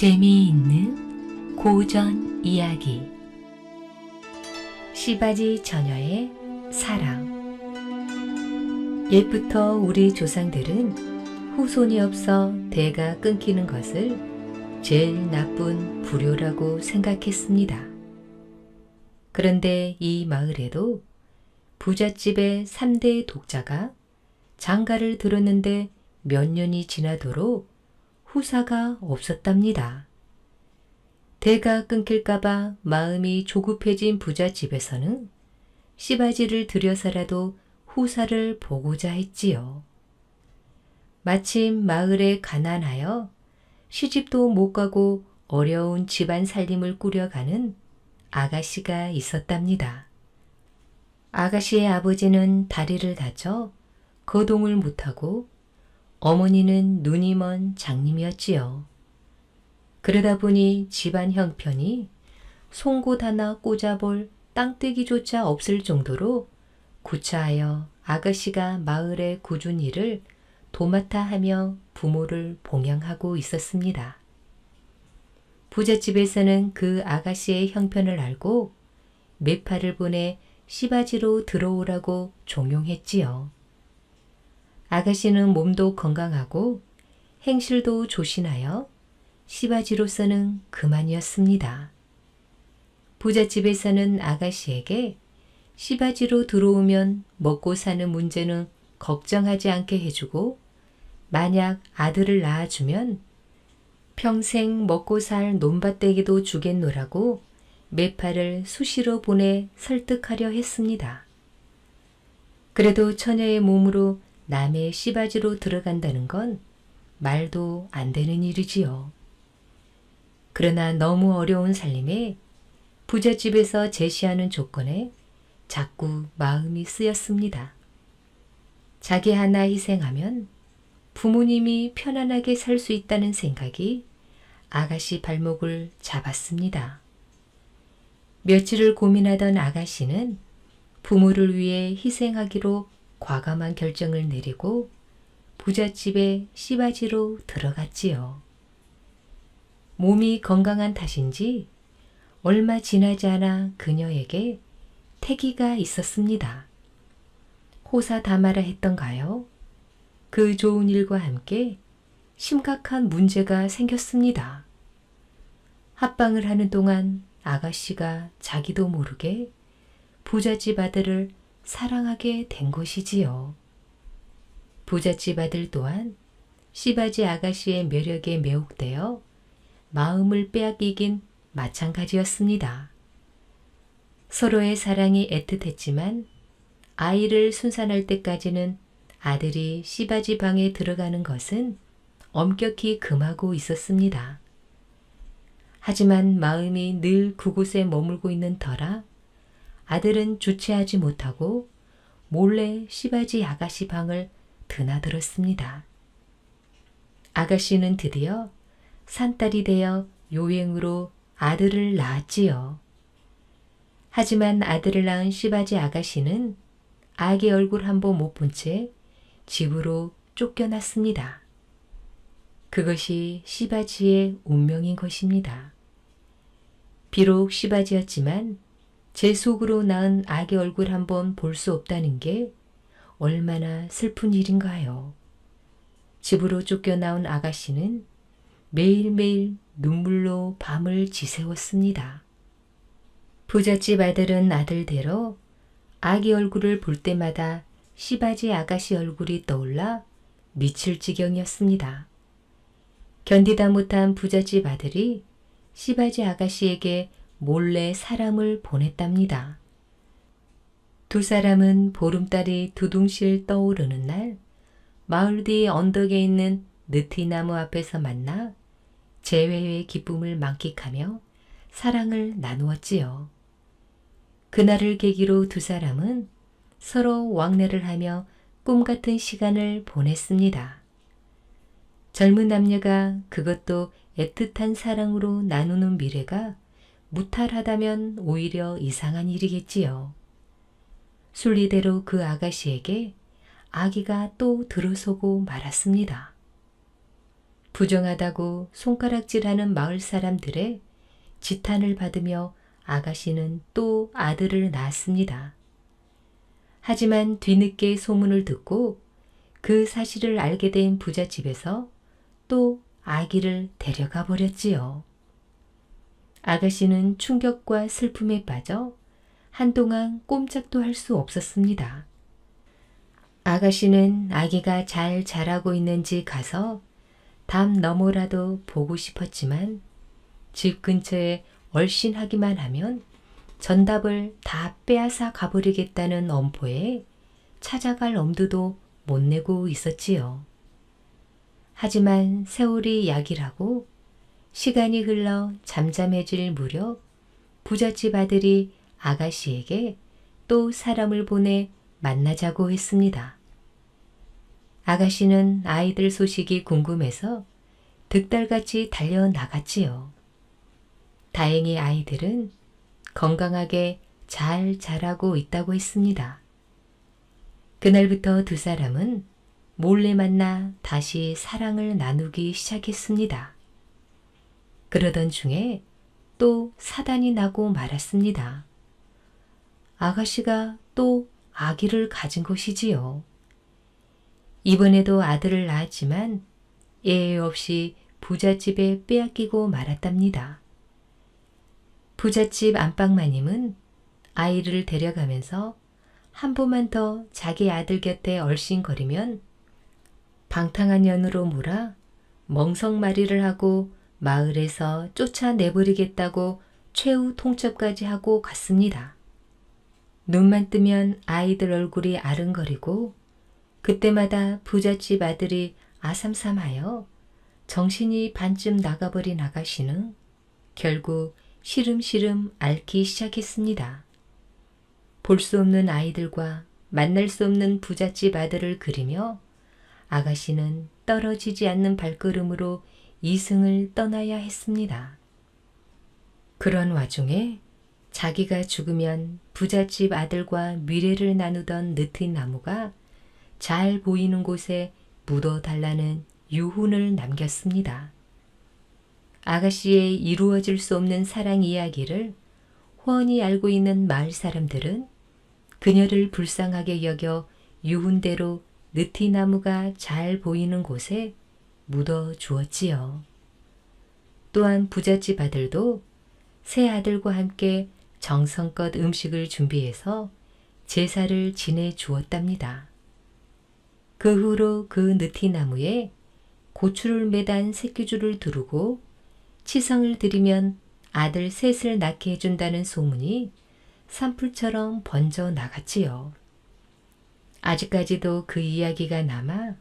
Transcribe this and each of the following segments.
재미있는 고전 이야기 시바지 처녀의 사랑. 옛부터 우리 조상들은 후손이 없어 대가 끊기는 것을 제일 나쁜 불효라고 생각했습니다. 그런데 이 마을에도 부잣집의 3대 독자가 장가를 들었는데 몇 년이 지나도록 후사가 없었답니다. 대가 끊길까봐 마음이 조급해진 부잣집에서는 시바지를 들여서라도 후사를 보고자 했지요. 마침 마을에 가난하여 시집도 못 가고 어려운 집안 살림을 꾸려가는 아가씨가 있었답니다. 아가씨의 아버지는 다리를 다쳐 거동을 못하고 어머니는 눈이 먼 장님이었지요. 그러다 보니 집안 형편이 송곳 하나 꽂아볼 땅떼기조차 없을 정도로 구차하여 아가씨가 마을의 굳은 일을 도맡아 하며 부모를 봉양하고 있었습니다. 부잣집에서는 그 아가씨의 형편을 알고 매파를 보내 시바지로 들어오라고 종용했지요. 아가씨는 몸도 건강하고 행실도 조신하여 시바지로서는 그만이었습니다. 부잣집에서는 아가씨에게 시바지로 들어오면 먹고 사는 문제는 걱정하지 않게 해주고 만약 아들을 낳아주면 평생 먹고 살 논밭대기도 주겠노라고 매파를 수시로 보내 설득하려 했습니다. 그래도 처녀의 몸으로 남의 시바지로 들어간다는 건 말도 안 되는 일이지요. 그러나 너무 어려운 살림에 부잣집에서 제시하는 조건에 자꾸 마음이 쓰였습니다. 자기 하나 희생하면 부모님이 편안하게 살 수 있다는 생각이 아가씨 발목을 잡았습니다. 며칠을 고민하던 아가씨는 부모를 위해 희생하기로 과감한 결정을 내리고 부잣집에 시바지로 들어갔지요. 몸이 건강한 탓인지 얼마 지나지 않아 그녀에게 태기가 있었습니다. 호사다마라 했던가요? 그 좋은 일과 함께 심각한 문제가 생겼습니다. 합방을 하는 동안 아가씨가 자기도 모르게 부잣집 아들을 사랑하게 된 것이지요. 부잣집 아들 또한 시바지 아가씨의 매력에 매혹되어 마음을 빼앗기긴 마찬가지였습니다. 서로의 사랑이 애틋했지만 아이를 순산할 때까지는 아들이 시바지 방에 들어가는 것은 엄격히 금하고 있었습니다. 하지만 마음이 늘 그곳에 머물고 있는 터라 아들은 주체하지 못하고 몰래 시바지 아가씨 방을 드나들었습니다. 아가씨는 드디어 산딸이 되어 요행으로 아들을 낳았지요. 하지만 아들을 낳은 시바지 아가씨는 아기 얼굴 한 번 못 본 채 집으로 쫓겨났습니다. 그것이 시바지의 운명인 것입니다. 비록 시바지였지만 제 속으로 낳은 아기 얼굴 한 번 볼 수 없다는 게 얼마나 슬픈 일인가요. 집으로 쫓겨나온 아가씨는 매일매일 눈물로 밤을 지새웠습니다. 부잣집 아들은 아들대로 아기 얼굴을 볼 때마다 시바지 아가씨 얼굴이 떠올라 미칠 지경이었습니다. 견디다 못한 부잣집 아들이 시바지 아가씨에게 몰래 사람을 보냈답니다. 두 사람은 보름달이 두둥실 떠오르는 날 마을 뒤 언덕에 있는 느티나무 앞에서 만나 재회의 기쁨을 만끽하며 사랑을 나누었지요. 그날을 계기로 두 사람은 서로 왕래를 하며 꿈같은 시간을 보냈습니다. 젊은 남녀가 그것도 애틋한 사랑으로 나누는 미래가 무탈하다면 오히려 이상한 일이겠지요. 순리대로 그 아가씨에게 아기가 또 들어서고 말았습니다. 부정하다고 손가락질하는 마을 사람들의 지탄을 받으며 아가씨는 또 아들을 낳았습니다. 하지만 뒤늦게 소문을 듣고 그 사실을 알게 된 부잣집에서 또 아기를 데려가 버렸지요. 아가씨는 충격과 슬픔에 빠져 한동안 꼼짝도 할 수 없었습니다. 아가씨는 아기가 잘 자라고 있는지 가서 담 너머라도 보고 싶었지만 집 근처에 얼씬하기만 하면 전답을 다 빼앗아 가버리겠다는 엄포에 찾아갈 엄두도 못 내고 있었지요. 하지만 세월이 약이라고 시간이 흘러 잠잠해질 무렵 부잣집 아들이 아가씨에게 또 사람을 보내 만나자고 했습니다. 아가씨는 아이들 소식이 궁금해서 득달같이 달려나갔지요. 다행히 아이들은 건강하게 잘 자라고 있다고 했습니다. 그날부터 두 사람은 몰래 만나 다시 사랑을 나누기 시작했습니다. 그러던 중에 또 사단이 나고 말았습니다. 아가씨가 또 아기를 가진 것이지요. 이번에도 아들을 낳았지만 예외 없이 부잣집에 빼앗기고 말았답니다. 부잣집 안방마님은 아이를 데려가면서 한 번만 더 자기 아들 곁에 얼씬거리면 방탕한 년으로 몰아 멍석마리를 하고 마을에서 쫓아내버리겠다고 최후 통첩까지 하고 갔습니다. 눈만 뜨면 아이들 얼굴이 아른거리고 그때마다 부잣집 아들이 아삼삼하여 정신이 반쯤 나가버린 아가씨는 결국 시름시름 앓기 시작했습니다. 볼 수 없는 아이들과 만날 수 없는 부잣집 아들을 그리며 아가씨는 떨어지지 않는 발걸음으로 이승을 떠나야 했습니다. 그런 와중에 자기가 죽으면 부잣집 아들과 미래를 나누던 느티나무가 잘 보이는 곳에 묻어달라는 유훈을 남겼습니다. 아가씨의 이루어질 수 없는 사랑 이야기를 훤히 알고 있는 마을 사람들은 그녀를 불쌍하게 여겨 유훈대로 느티나무가 잘 보이는 곳에 묻어 주었지요. 또한 부잣집 아들도 새 아들과 함께 정성껏 음식을 준비해서 제사를 지내 주었답니다. 그 후로 그 느티나무에 고추를 매단 새끼줄을 두르고 치성을 드리면 아들 셋을 낳게 해준다는 소문이 산불처럼 번져 나갔지요. 아직까지도 그 이야기가 남아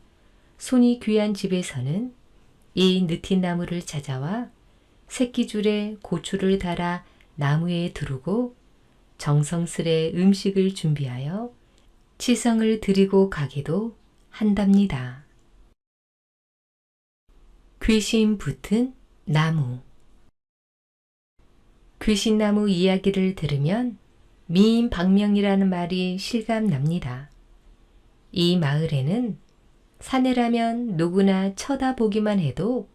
손이 귀한 집에서는 이 느티나무를 찾아와 새끼줄에 고추를 달아 나무에 두르고 정성스레 음식을 준비하여 치성을 드리고 가기도 한답니다. 귀신 붙은 나무. 귀신나무 이야기를 들으면 미인방명이라는 말이 실감납니다. 이 마을에는 사내라면 누구나 쳐다보기만 해도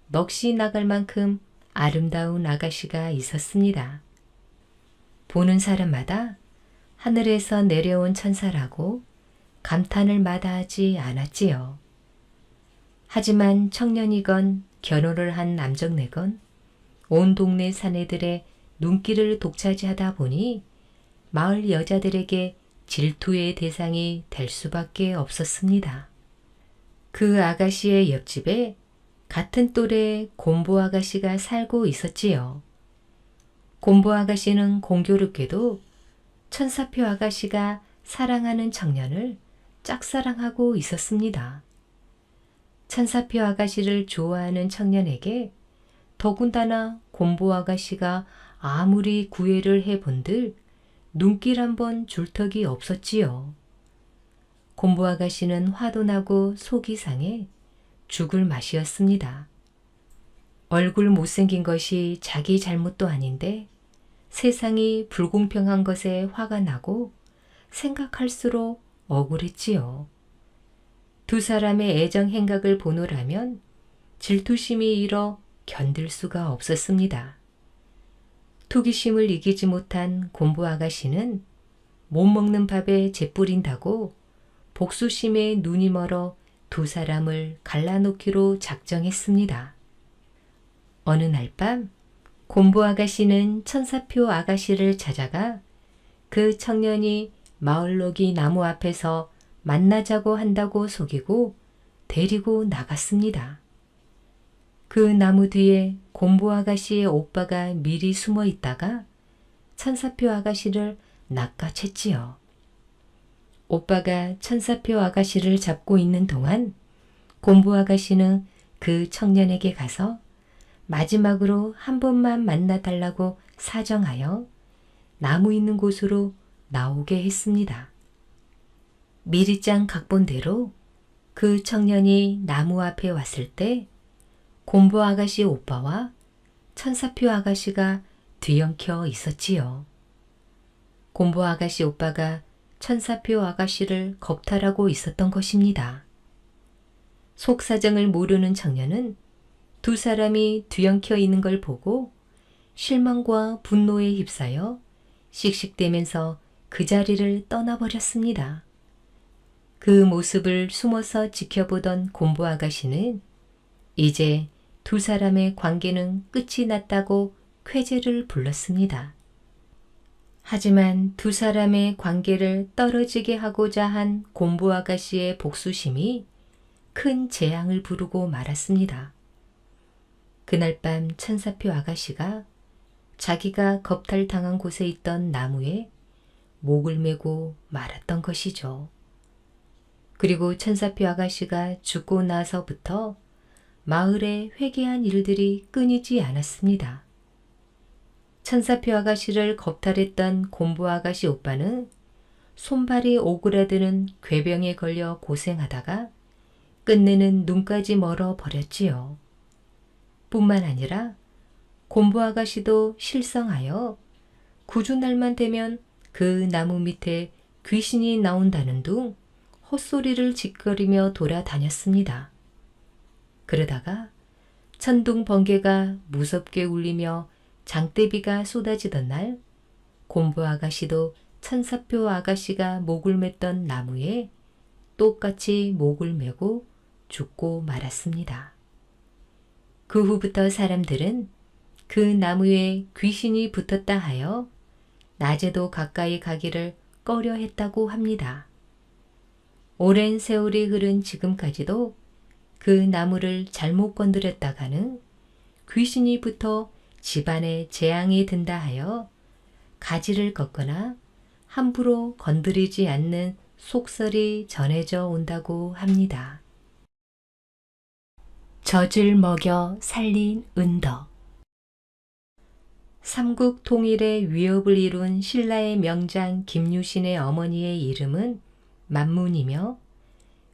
넋이 나갈 만큼 아름다운 아가씨가 있었습니다. 보는 사람마다 하늘에서 내려온 천사라고 감탄을 마다하지 않았지요. 하지만 청년이건 결혼을 한 남정네건 온 동네 사내들의 눈길을 독차지하다 보니 마을 여자들에게 질투의 대상이 될 수밖에 없었습니다. 그 아가씨의 옆집에 같은 또래 곰보 아가씨가 살고 있었지요. 곰보 아가씨는 공교롭게도 천사표 아가씨가 사랑하는 청년을 짝사랑하고 있었습니다. 천사표 아가씨를 좋아하는 청년에게 더군다나 곰보 아가씨가 아무리 구애를 해본들 눈길 한번 줄 턱이 없었지요. 곰보 아가씨는 화도 나고 속이 상해 죽을 맛이었습니다. 얼굴 못생긴 것이 자기 잘못도 아닌데 세상이 불공평한 것에 화가 나고 생각할수록 억울했지요. 두 사람의 애정 행각을 보노라면 질투심이 일어 견딜 수가 없었습니다. 투기심을 이기지 못한 곰보 아가씨는 못 먹는 밥에 재 뿌린다고 복수심에 눈이 멀어 두 사람을 갈라놓기로 작정했습니다. 어느 날 밤 곰보 아가씨는 천사표 아가씨를 찾아가 그 청년이 마을로기 나무 앞에서 만나자고 한다고 속이고 데리고 나갔습니다. 그 나무 뒤에 곰보 아가씨의 오빠가 미리 숨어 있다가 천사표 아가씨를 낚아챘지요. 오빠가 천사표 아가씨를 잡고 있는 동안 곰보 아가씨는 그 청년에게 가서 마지막으로 한 번만 만나달라고 사정하여 나무 있는 곳으로 나오게 했습니다. 미리 짠 각본대로 그 청년이 나무 앞에 왔을 때 곰보 아가씨 오빠와 천사표 아가씨가 뒤엉켜 있었지요. 곰보 아가씨 오빠가 천사표 아가씨를 겁탈하고 있었던 것입니다. 속사정을 모르는 청년은 두 사람이 뒤엉켜 있는 걸 보고 실망과 분노에 휩싸여 씩씩대면서 그 자리를 떠나버렸습니다. 그 모습을 숨어서 지켜보던 곰보 아가씨는 이제 두 사람의 관계는 끝이 났다고 쾌재를 불렀습니다. 하지만 두 사람의 관계를 떨어지게 하고자 한 곰보 아가씨의 복수심이 큰 재앙을 부르고 말았습니다. 그날 밤 천사표 아가씨가 자기가 겁탈당한 곳에 있던 나무에 목을 메고 말았던 것이죠. 그리고 천사표 아가씨가 죽고 나서부터 마을에 회개한 일들이 끊이지 않았습니다. 천사표 아가씨를 겁탈했던 곰보 아가씨 오빠는 손발이 오그라드는 궤병에 걸려 고생하다가 끝내는 눈까지 멀어 버렸지요. 뿐만 아니라 곰보 아가씨도 실성하여 구주날만 되면 그 나무 밑에 귀신이 나온다는 둥 헛소리를 짓거리며 돌아다녔습니다. 그러다가 천둥 번개가 무섭게 울리며 장대비가 쏟아지던 날 곰보 아가씨도 천사표 아가씨가 목을 맸던 나무에 똑같이 목을 메고 죽고 말았습니다. 그 후부터 사람들은 그 나무에 귀신이 붙었다 하여 낮에도 가까이 가기를 꺼려 했다고 합니다. 오랜 세월이 흐른 지금까지도 그 나무를 잘못 건드렸다가는 귀신이 붙어 집안에 재앙이 든다 하여 가지를 꺾거나 함부로 건드리지 않는 속설이 전해져 온다고 합니다. 젖을 먹여 살린 은덕. 삼국 통일의 위협을 이룬 신라의 명장 김유신의 어머니의 이름은 만문이며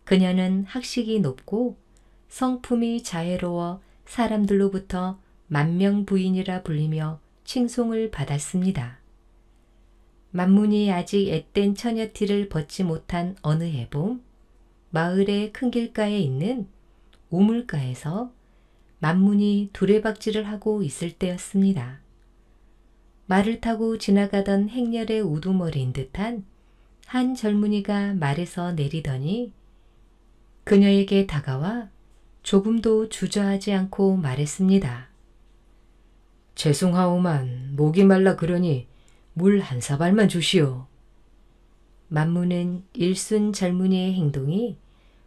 그녀는 학식이 높고 성품이 자애로워 사람들로부터 만명부인이라 불리며 칭송을 받았습니다. 만문이 아직 앳된 처녀티를 벗지 못한 어느 해봄, 마을의 큰 길가에 있는 우물가에서 만문이 두레박질을 하고 있을 때였습니다. 말을 타고 지나가던 행렬의 우두머리인 듯한 한 젊은이가 말에서 내리더니 그녀에게 다가와 조금도 주저하지 않고 말했습니다. 죄송하오만 목이 말라 그러니 물 한 사발만 주시오. 만문은 일순 젊은이의 행동이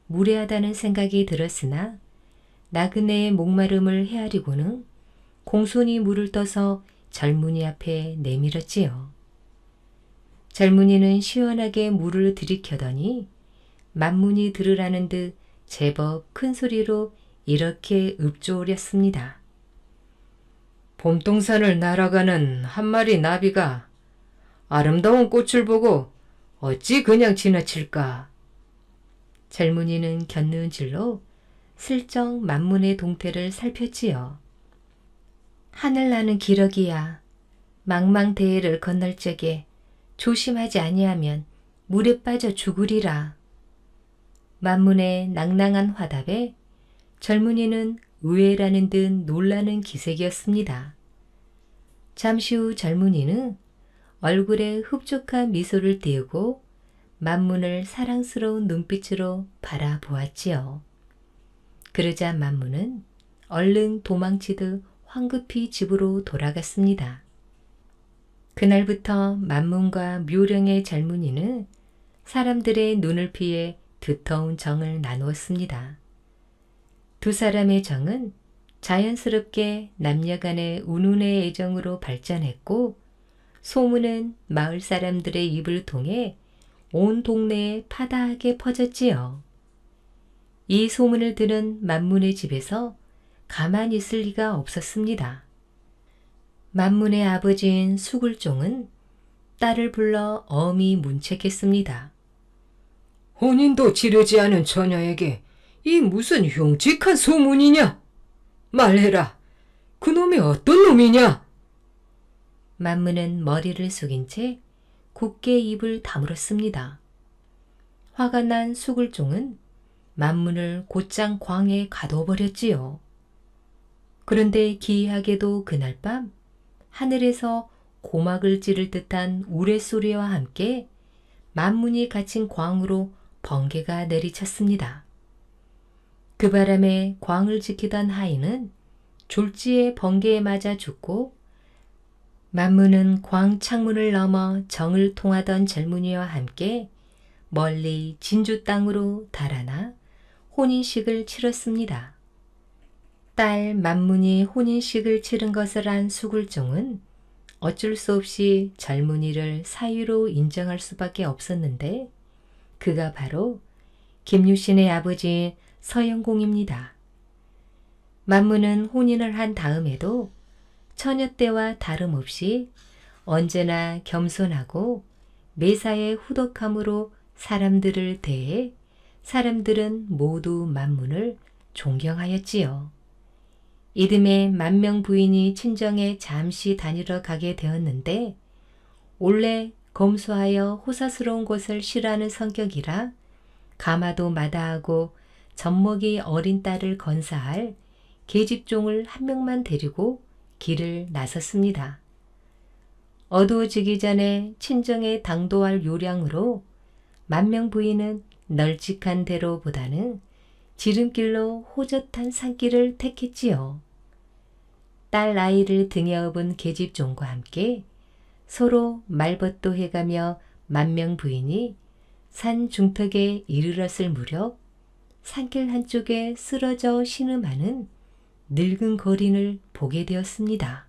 무례하다는 생각이 들었으나 나그네의 목마름을 헤아리고는 공손히 물을 떠서 젊은이 앞에 내밀었지요. 젊은이는 시원하게 물을 들이켜더니 만문이 들으라는 듯 제법 큰 소리로 이렇게 읊조렸습니다. 봄동산을 날아가는 한 마리 나비가 아름다운 꽃을 보고 어찌 그냥 지나칠까? 젊은이는 곁눈질로 슬쩍 만문의 동태를 살폈지요. 하늘나는 기러기야, 망망대해를 건널 적에 조심하지 아니하면 물에 빠져 죽으리라. 만문의 낭낭한 화답에 젊은이는 의외라는 듯 놀라는 기색이었습니다. 잠시 후 젊은이는 얼굴에 흡족한 미소를 띄우고 만문을 사랑스러운 눈빛으로 바라보았지요. 그러자 만문은 얼른 도망치듯 황급히 집으로 돌아갔습니다. 그날부터 만문과 묘령의 젊은이는 사람들의 눈을 피해 두터운 정을 나누었습니다. 두 사람의 정은 자연스럽게 남녀간의 운운의 애정으로 발전했고 소문은 마을 사람들의 입을 통해 온 동네에 파다하게 퍼졌지요. 이 소문을 들은 만문의 집에서 가만히 있을 리가 없었습니다. 만문의 아버지인 수굴종은 딸을 불러 엄히 문책했습니다. 혼인도 지르지 않은 처녀에게 이 무슨 흉측한 소문이냐? 말해라. 그놈이 어떤 놈이냐? 만문은 머리를 숙인 채 굳게 입을 다물었습니다. 화가 난 수굴종은 만문을 곧장 광에 가둬버렸지요. 그런데 기이하게도 그날 밤 하늘에서 고막을 찌를 듯한 우레소리와 함께 만문이 갇힌 광으로 번개가 내리쳤습니다. 그 바람에 광을 지키던 하인은 졸지에 번개에 맞아 죽고 만문은 광 창문을 넘어 정을 통하던 젊은이와 함께 멀리 진주 땅으로 달아나 혼인식을 치렀습니다. 딸 만문이 혼인식을 치른 것을 안 수굴종은 어쩔 수 없이 젊은이를 사위로 인정할 수밖에 없었는데 그가 바로 김유신의 아버지인 서영공입니다. 만문은 혼인을 한 다음에도 처녀 때와 다름없이 언제나 겸손하고 매사에 후덕함으로 사람들을 대해 사람들은 모두 만문을 존경하였지요. 이듬해 만명 부인이 친정에 잠시 다니러 가게 되었는데 원래 검소하여 호사스러운 것을 싫어하는 성격이라 가마도 마다하고 젖먹이 어린 딸을 건사할 계집종을 한 명만 데리고 길을 나섰습니다. 어두워지기 전에 친정에 당도할 요량으로 만명 부인은 널찍한 대로보다는 지름길로 호젓한 산길을 택했지요. 딸 아이를 등에 업은 계집종과 함께 서로 말벗도 해가며 만명 부인이 산 중턱에 이르렀을 무렵 산길 한쪽에 쓰러져 신음하는 늙은 거린을 보게 되었습니다.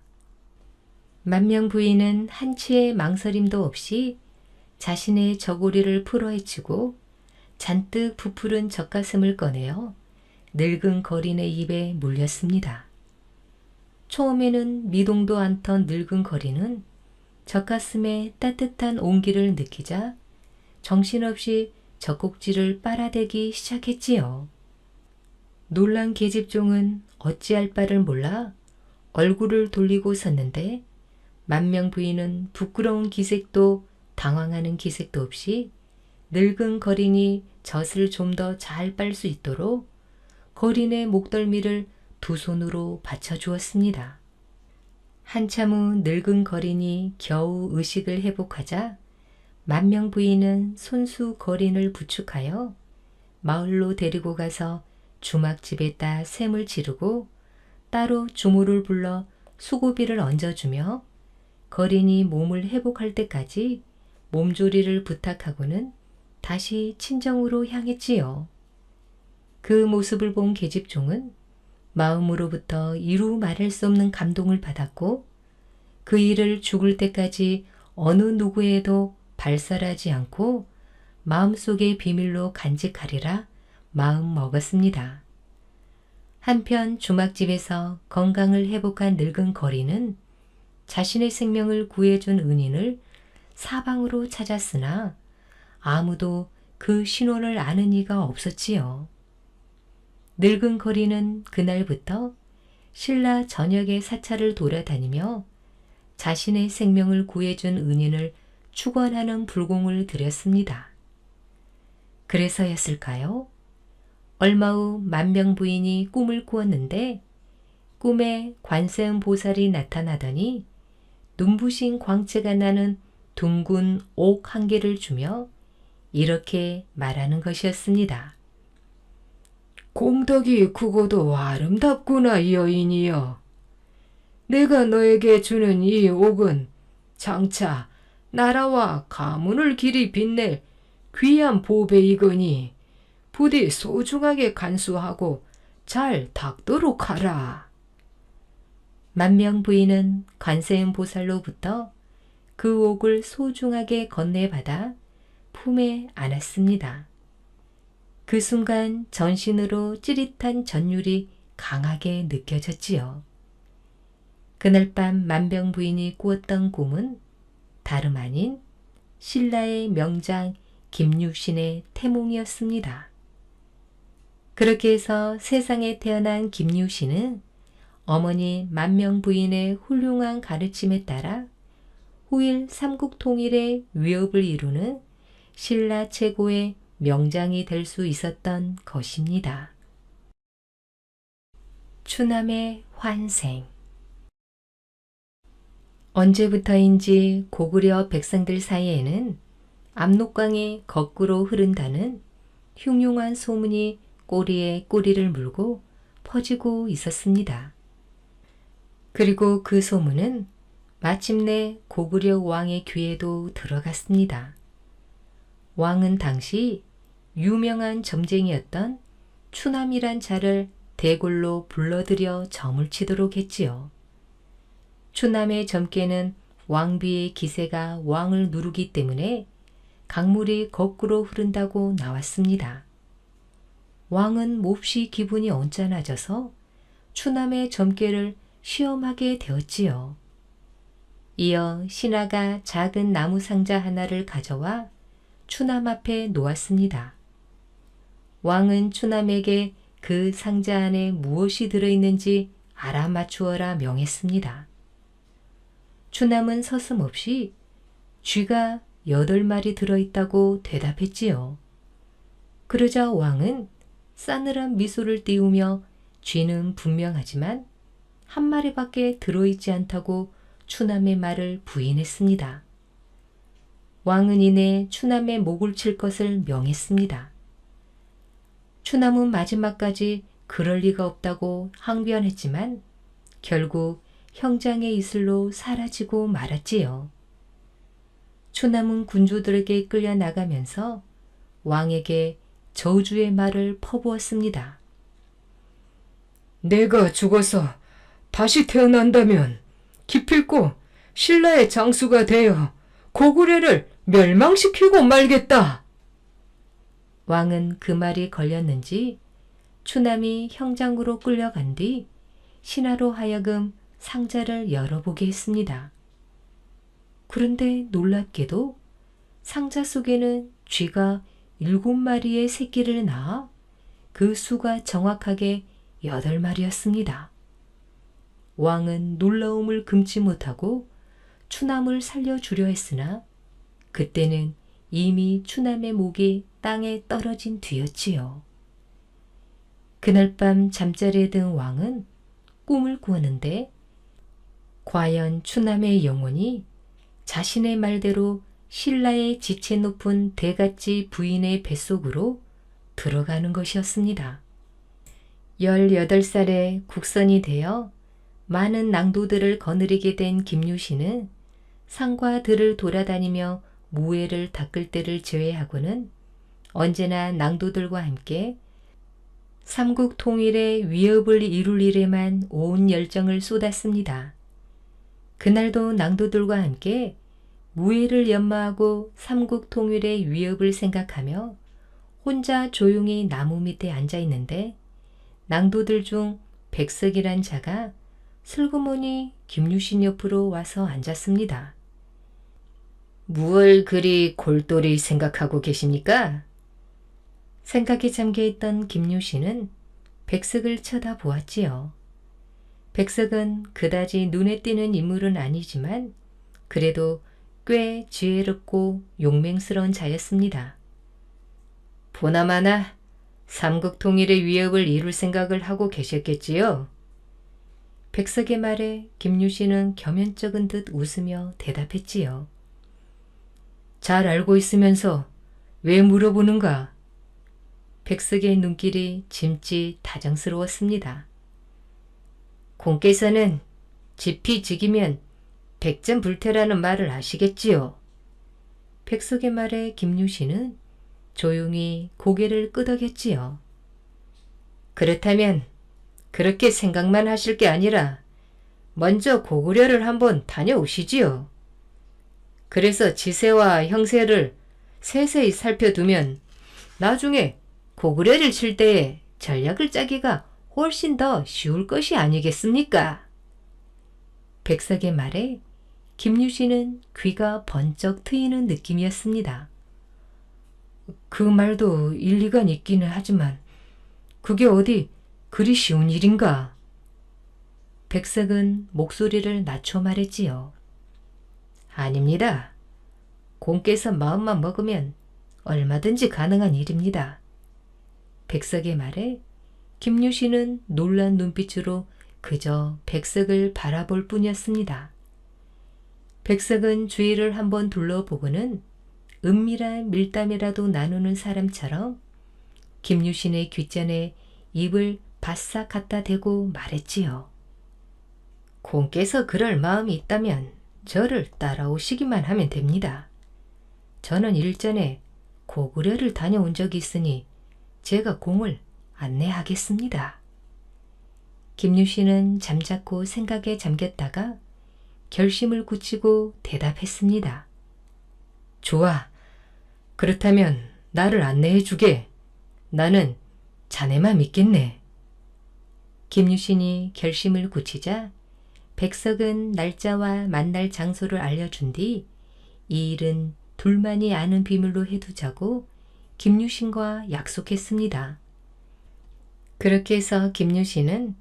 만명 부인은 한치의 망설임도 없이 자신의 저고리를 풀어헤치고 잔뜩 부풀은 젖가슴을 꺼내어 늙은 거린의 입에 물렸습니다. 처음에는 미동도 않던 늙은 거린은 젖가슴에 따뜻한 온기를 느끼자 정신없이 젖꼭지를 빨아대기 시작했지요. 놀란 계집종은 어찌할 바를 몰라 얼굴을 돌리고 섰는데 만명 부인은 부끄러운 기색도 당황하는 기색도 없이 늙은 거린이 젖을 좀 더 잘 빨 수 있도록 거린의 목덜미를 두 손으로 받쳐주었습니다. 한참 후 늙은 거린이 겨우 의식을 회복하자 만명 부인은 손수 거린을 부축하여 마을로 데리고 가서 주막집에다 샘을 지르고 따로 주모를 불러 수고비를 얹어주며 거린이 몸을 회복할 때까지 몸조리를 부탁하고는 다시 친정으로 향했지요. 그 모습을 본 계집종은 마음으로부터 이루 말할 수 없는 감동을 받았고 그 일을 죽을 때까지 어느 누구에도 발설하지 않고 마음속의 비밀로 간직하리라 마음 먹었습니다. 한편 주막집에서 건강을 회복한 늙은 거린은 자신의 생명을 구해준 은인을 사방으로 찾았으나 아무도 그 신원을 아는 이가 없었지요. 늙은 거린은 그날부터 신라 전역의 사찰을 돌아다니며 자신의 생명을 구해준 은인을 축원하는 불공을 드렸습니다. 그래서였을까요? 얼마 후 만명 부인이 꿈을 꾸었는데 꿈에 관세음 보살이 나타나더니 눈부신 광채가 나는 둥근 옥 한 개를 주며 이렇게 말하는 것이었습니다. 공덕이 크고도 아름답구나, 이 여인이여. 내가 너에게 주는 이 옥은 장차 나라와 가문을 길이 빛낼 귀한 보배이거니 부디 소중하게 간수하고 잘 닦도록 하라. 만명 부인은 관세음 보살로부터 그 옥을 소중하게 건네받아 품에 안았습니다. 그 순간 전신으로 찌릿한 전율이 강하게 느껴졌지요. 그날 밤 만병 부인이 꾸었던 꿈은 다름 아닌 신라의 명장 김유신의 태몽이었습니다. 그렇게 해서 세상에 태어난 김유신은 어머니 만명 부인의 훌륭한 가르침에 따라 후일 삼국통일의 위협을 이루는 신라 최고의 명장이 될 수 있었던 것입니다. 추남의 환생. 언제부터인지 고구려 백성들 사이에는 압록강이 거꾸로 흐른다는 흉흉한 소문이 꼬리에 꼬리를 물고 퍼지고 있었습니다. 그리고 그 소문은 마침내 고구려 왕의 귀에도 들어갔습니다. 왕은 당시 유명한 점쟁이였던 추남이란 자를 대궐로 불러들여 점을 치도록 했지요. 추남의 점괘는 왕비의 기세가 왕을 누르기 때문에 강물이 거꾸로 흐른다고 나왔습니다. 왕은 몹시 기분이 언짢아져서 추남의 점괘를 시험하게 되었지요. 이어 신하가 작은 나무 상자 하나를 가져와 추남 앞에 놓았습니다. 왕은 추남에게 그 상자 안에 무엇이 들어있는지 알아맞추어라 명했습니다. 추남은 서슴없이 쥐가 8마리 들어있다고 대답했지요. 그러자 왕은 싸늘한 미소를 띄우며 쥐는 분명하지만 한 마리밖에 들어있지 않다고 추남의 말을 부인했습니다. 왕은 이내 추남의 목을 칠 것을 명했습니다. 추남은 마지막까지 그럴 리가 없다고 항변했지만 결국 형장의 이슬로 사라지고 말았지요. 추남은 군주들에게 끌려나가면서 왕에게 저주의 말을 퍼부었습니다. 내가 죽어서 다시 태어난다면 기필코 신라의 장수가 되어 고구려를 멸망시키고 말겠다. 왕은 그 말이 걸렸는지 추남이 형장으로 끌려간 뒤 신하로 하여금 상자를 열어보게 했습니다. 그런데 놀랍게도 상자 속에는 쥐가 7마리의 새끼를 낳아 그 수가 정확하게 8마리였습니다. 왕은 놀라움을 금치 못하고 추남을 살려주려 했으나 그때는 이미 추남의 목이 땅에 떨어진 뒤였지요. 그날 밤 잠자리에 든 왕은 꿈을 꾸었는데 과연 추남의 영혼이 자신의 말대로 신라의 지체 높은 대갓집 부인의 뱃속으로 들어가는 것이었습니다. 18살에 국선이 되어 많은 낭도들을 거느리게 된 김유신은 산과 들을 돌아다니며 무예를 닦을 때를 제외하고는 언제나 낭도들과 함께 삼국 통일의 위협을 이룰 일에만 온 열정을 쏟았습니다. 그날도 낭도들과 함께 무예를 연마하고 삼국 통일의 위협을 생각하며 혼자 조용히 나무 밑에 앉아 있는데 낭도들 중 백석이란 자가 슬그머니 김유신 옆으로 와서 앉았습니다. 무얼 그리 골똘히 생각하고 계십니까? 생각에 잠겨있던 김유신은 백석을 쳐다보았지요. 백석은 그다지 눈에 띄는 인물은 아니지만 그래도 꽤 지혜롭고 용맹스러운 자였습니다. 보나마나 삼국 통일의 위협을 이룰 생각을 하고 계셨겠지요? 백석의 말에 김유신은 겸연쩍은 듯 웃으며 대답했지요. 잘 알고 있으면서 왜 물어보는가? 백석의 눈길이 짐짓 다정스러웠습니다. 공께서는 지피 지기면 백전불태라는 말을 아시겠지요? 백석의 말에 김유신은 조용히 고개를 끄덕였지요. 그렇다면 그렇게 생각만 하실 게 아니라 먼저 고구려를 한번 다녀오시지요. 그래서 지세와 형세를 세세히 살펴두면 나중에 고구려를 칠 때에 전략을 짜기가 훨씬 더 쉬울 것이 아니겠습니까? 백석의 말에 김유신은 귀가 번쩍 트이는 느낌이었습니다. 그 말도 일리가 있기는 하지만 그게 어디 그리 쉬운 일인가? 백석은 목소리를 낮춰 말했지요. 아닙니다. 공께서 마음만 먹으면 얼마든지 가능한 일입니다. 백석의 말에 김유신은 놀란 눈빛으로 그저 백석을 바라볼 뿐이었습니다. 백석은 주위를 한번 둘러보고는 은밀한 밀담이라도 나누는 사람처럼 김유신의 귓전에 입을 바싹 갖다 대고 말했지요. 공께서 그럴 마음이 있다면 저를 따라오시기만 하면 됩니다. 저는 일전에 고구려를 다녀온 적이 있으니 제가 공을 안내하겠습니다. 김유신은 잠자코 생각에 잠겼다가 결심을 굳히고 대답했습니다. 좋아. 그렇다면 나를 안내해 주게. 나는 자네만 믿겠네. 김유신이 결심을 굳히자 백석은 날짜와 만날 장소를 알려준 뒤 이 일은 둘만이 아는 비밀로 해두자고 김유신과 약속했습니다. 그렇게 해서 김유신은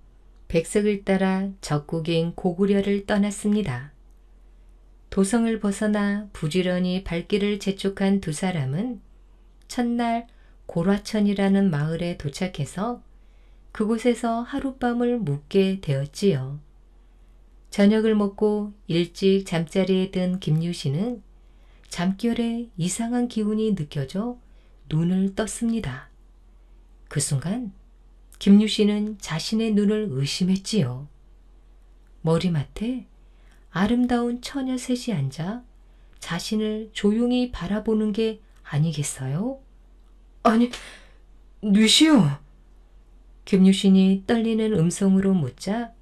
백석을 따라 적국인 고구려를 떠났습니다. 도성을 벗어나 부지런히 발길을 재촉한 두 사람은 첫날 고라천이라는 마을에 도착해서 그곳에서 하룻밤을 묵게 되었지요. 저녁을 먹고 일찍 잠자리에 든 김유신은 잠결에 이상한 기운이 느껴져 눈을 떴습니다. 그 순간 김유신은 자신의 눈을 의심했지요. 머리맡에 아름다운 처녀 셋이 앉아 자신을 조용히 바라보는 게 아니겠어요? 아니, 뉘시오. 김유신이 떨리는 음성으로 묻자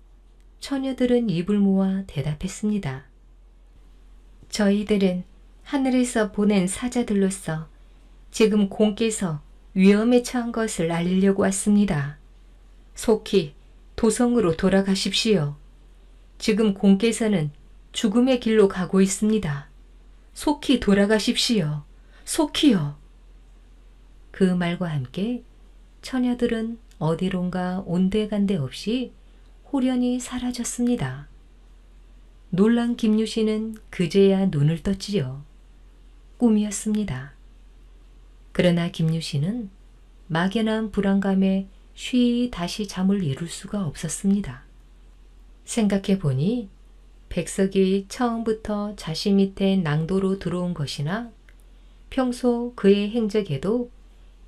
처녀들은 입을 모아 대답했습니다. 저희들은 하늘에서 보낸 사자들로서 지금 공께서 위험에 처한 것을 알리려고 왔습니다. 속히 도성으로 돌아가십시오. 지금 공께서는 죽음의 길로 가고 있습니다. 속히 돌아가십시오. 속히요. 그 말과 함께 처녀들은 어디론가 온데간데 없이 호련히 사라졌습니다. 놀란 김유신은 그제야 눈을 떴지요. 꿈이었습니다. 그러나 김유신은 막연한 불안감에 쉬이 다시 잠을 이룰 수가 없었습니다. 생각해보니 백석이 처음부터 자신 밑에 낭도로 들어온 것이나 평소 그의 행적에도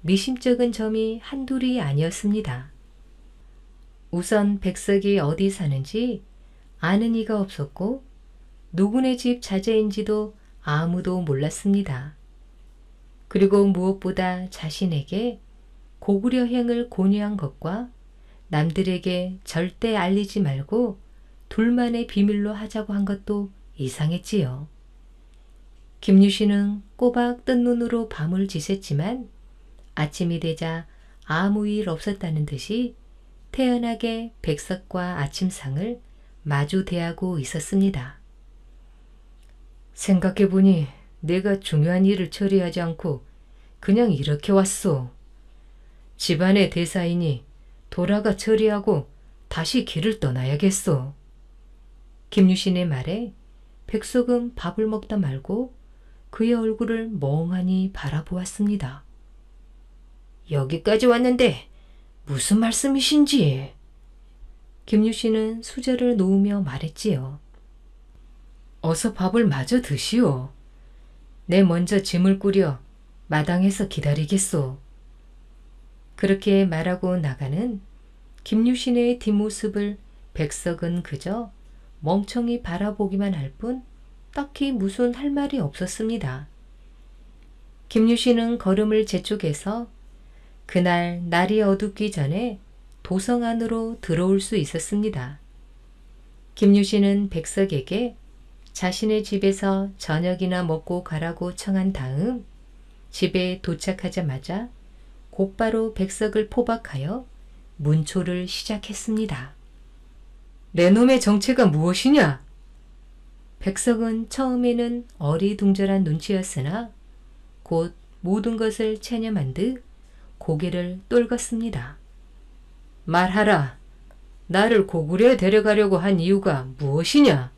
미심쩍은 점이 한둘이 아니었습니다. 우선 백석이 어디 사는지 아는 이가 없었고 누구네 집 자제인지도 아무도 몰랐습니다. 그리고 무엇보다 자신에게 고구려행을 권유한 것과 남들에게 절대 알리지 말고 둘만의 비밀로 하자고 한 것도 이상했지요. 김유신은 꼬박 뜬 눈으로 밤을 지샜지만 아침이 되자 아무 일 없었다는 듯이 태연하게 백석과 아침상을 마주 대하고 있었습니다. 생각해보니 내가 중요한 일을 처리하지 않고 그냥 이렇게 왔소. 집안의 대사이니 돌아가 처리하고 다시 길을 떠나야겠소. 김유신의 말에 백석은 밥을 먹다 말고 그의 얼굴을 멍하니 바라보았습니다. 여기까지 왔는데 무슨 말씀이신지. 김유 씨는 수저를 놓으며 말했지요. 어서 밥을 마저 드시오. 내 먼저 짐을 꾸려 마당에서 기다리겠소. 그렇게 말하고 나가는 김유신의 뒷모습을 백석은 그저 멍청이 바라보기만 할 뿐 딱히 무슨 할 말이 없었습니다. 김유신은 걸음을 재촉해서 그날 날이 어둡기 전에 도성 안으로 들어올 수 있었습니다. 김유신은 백석에게 자신의 집에서 저녁이나 먹고 가라고 청한 다음 집에 도착하자마자 곧바로 백석을 포박하여 문초를 시작했습니다. 내 놈의 정체가 무엇이냐? 백석은 처음에는 어리둥절한 눈치였으나 곧 모든 것을 체념한 듯 고개를 떨궜습니다. 말하라. 나를 고구려에 데려가려고 한 이유가 무엇이냐?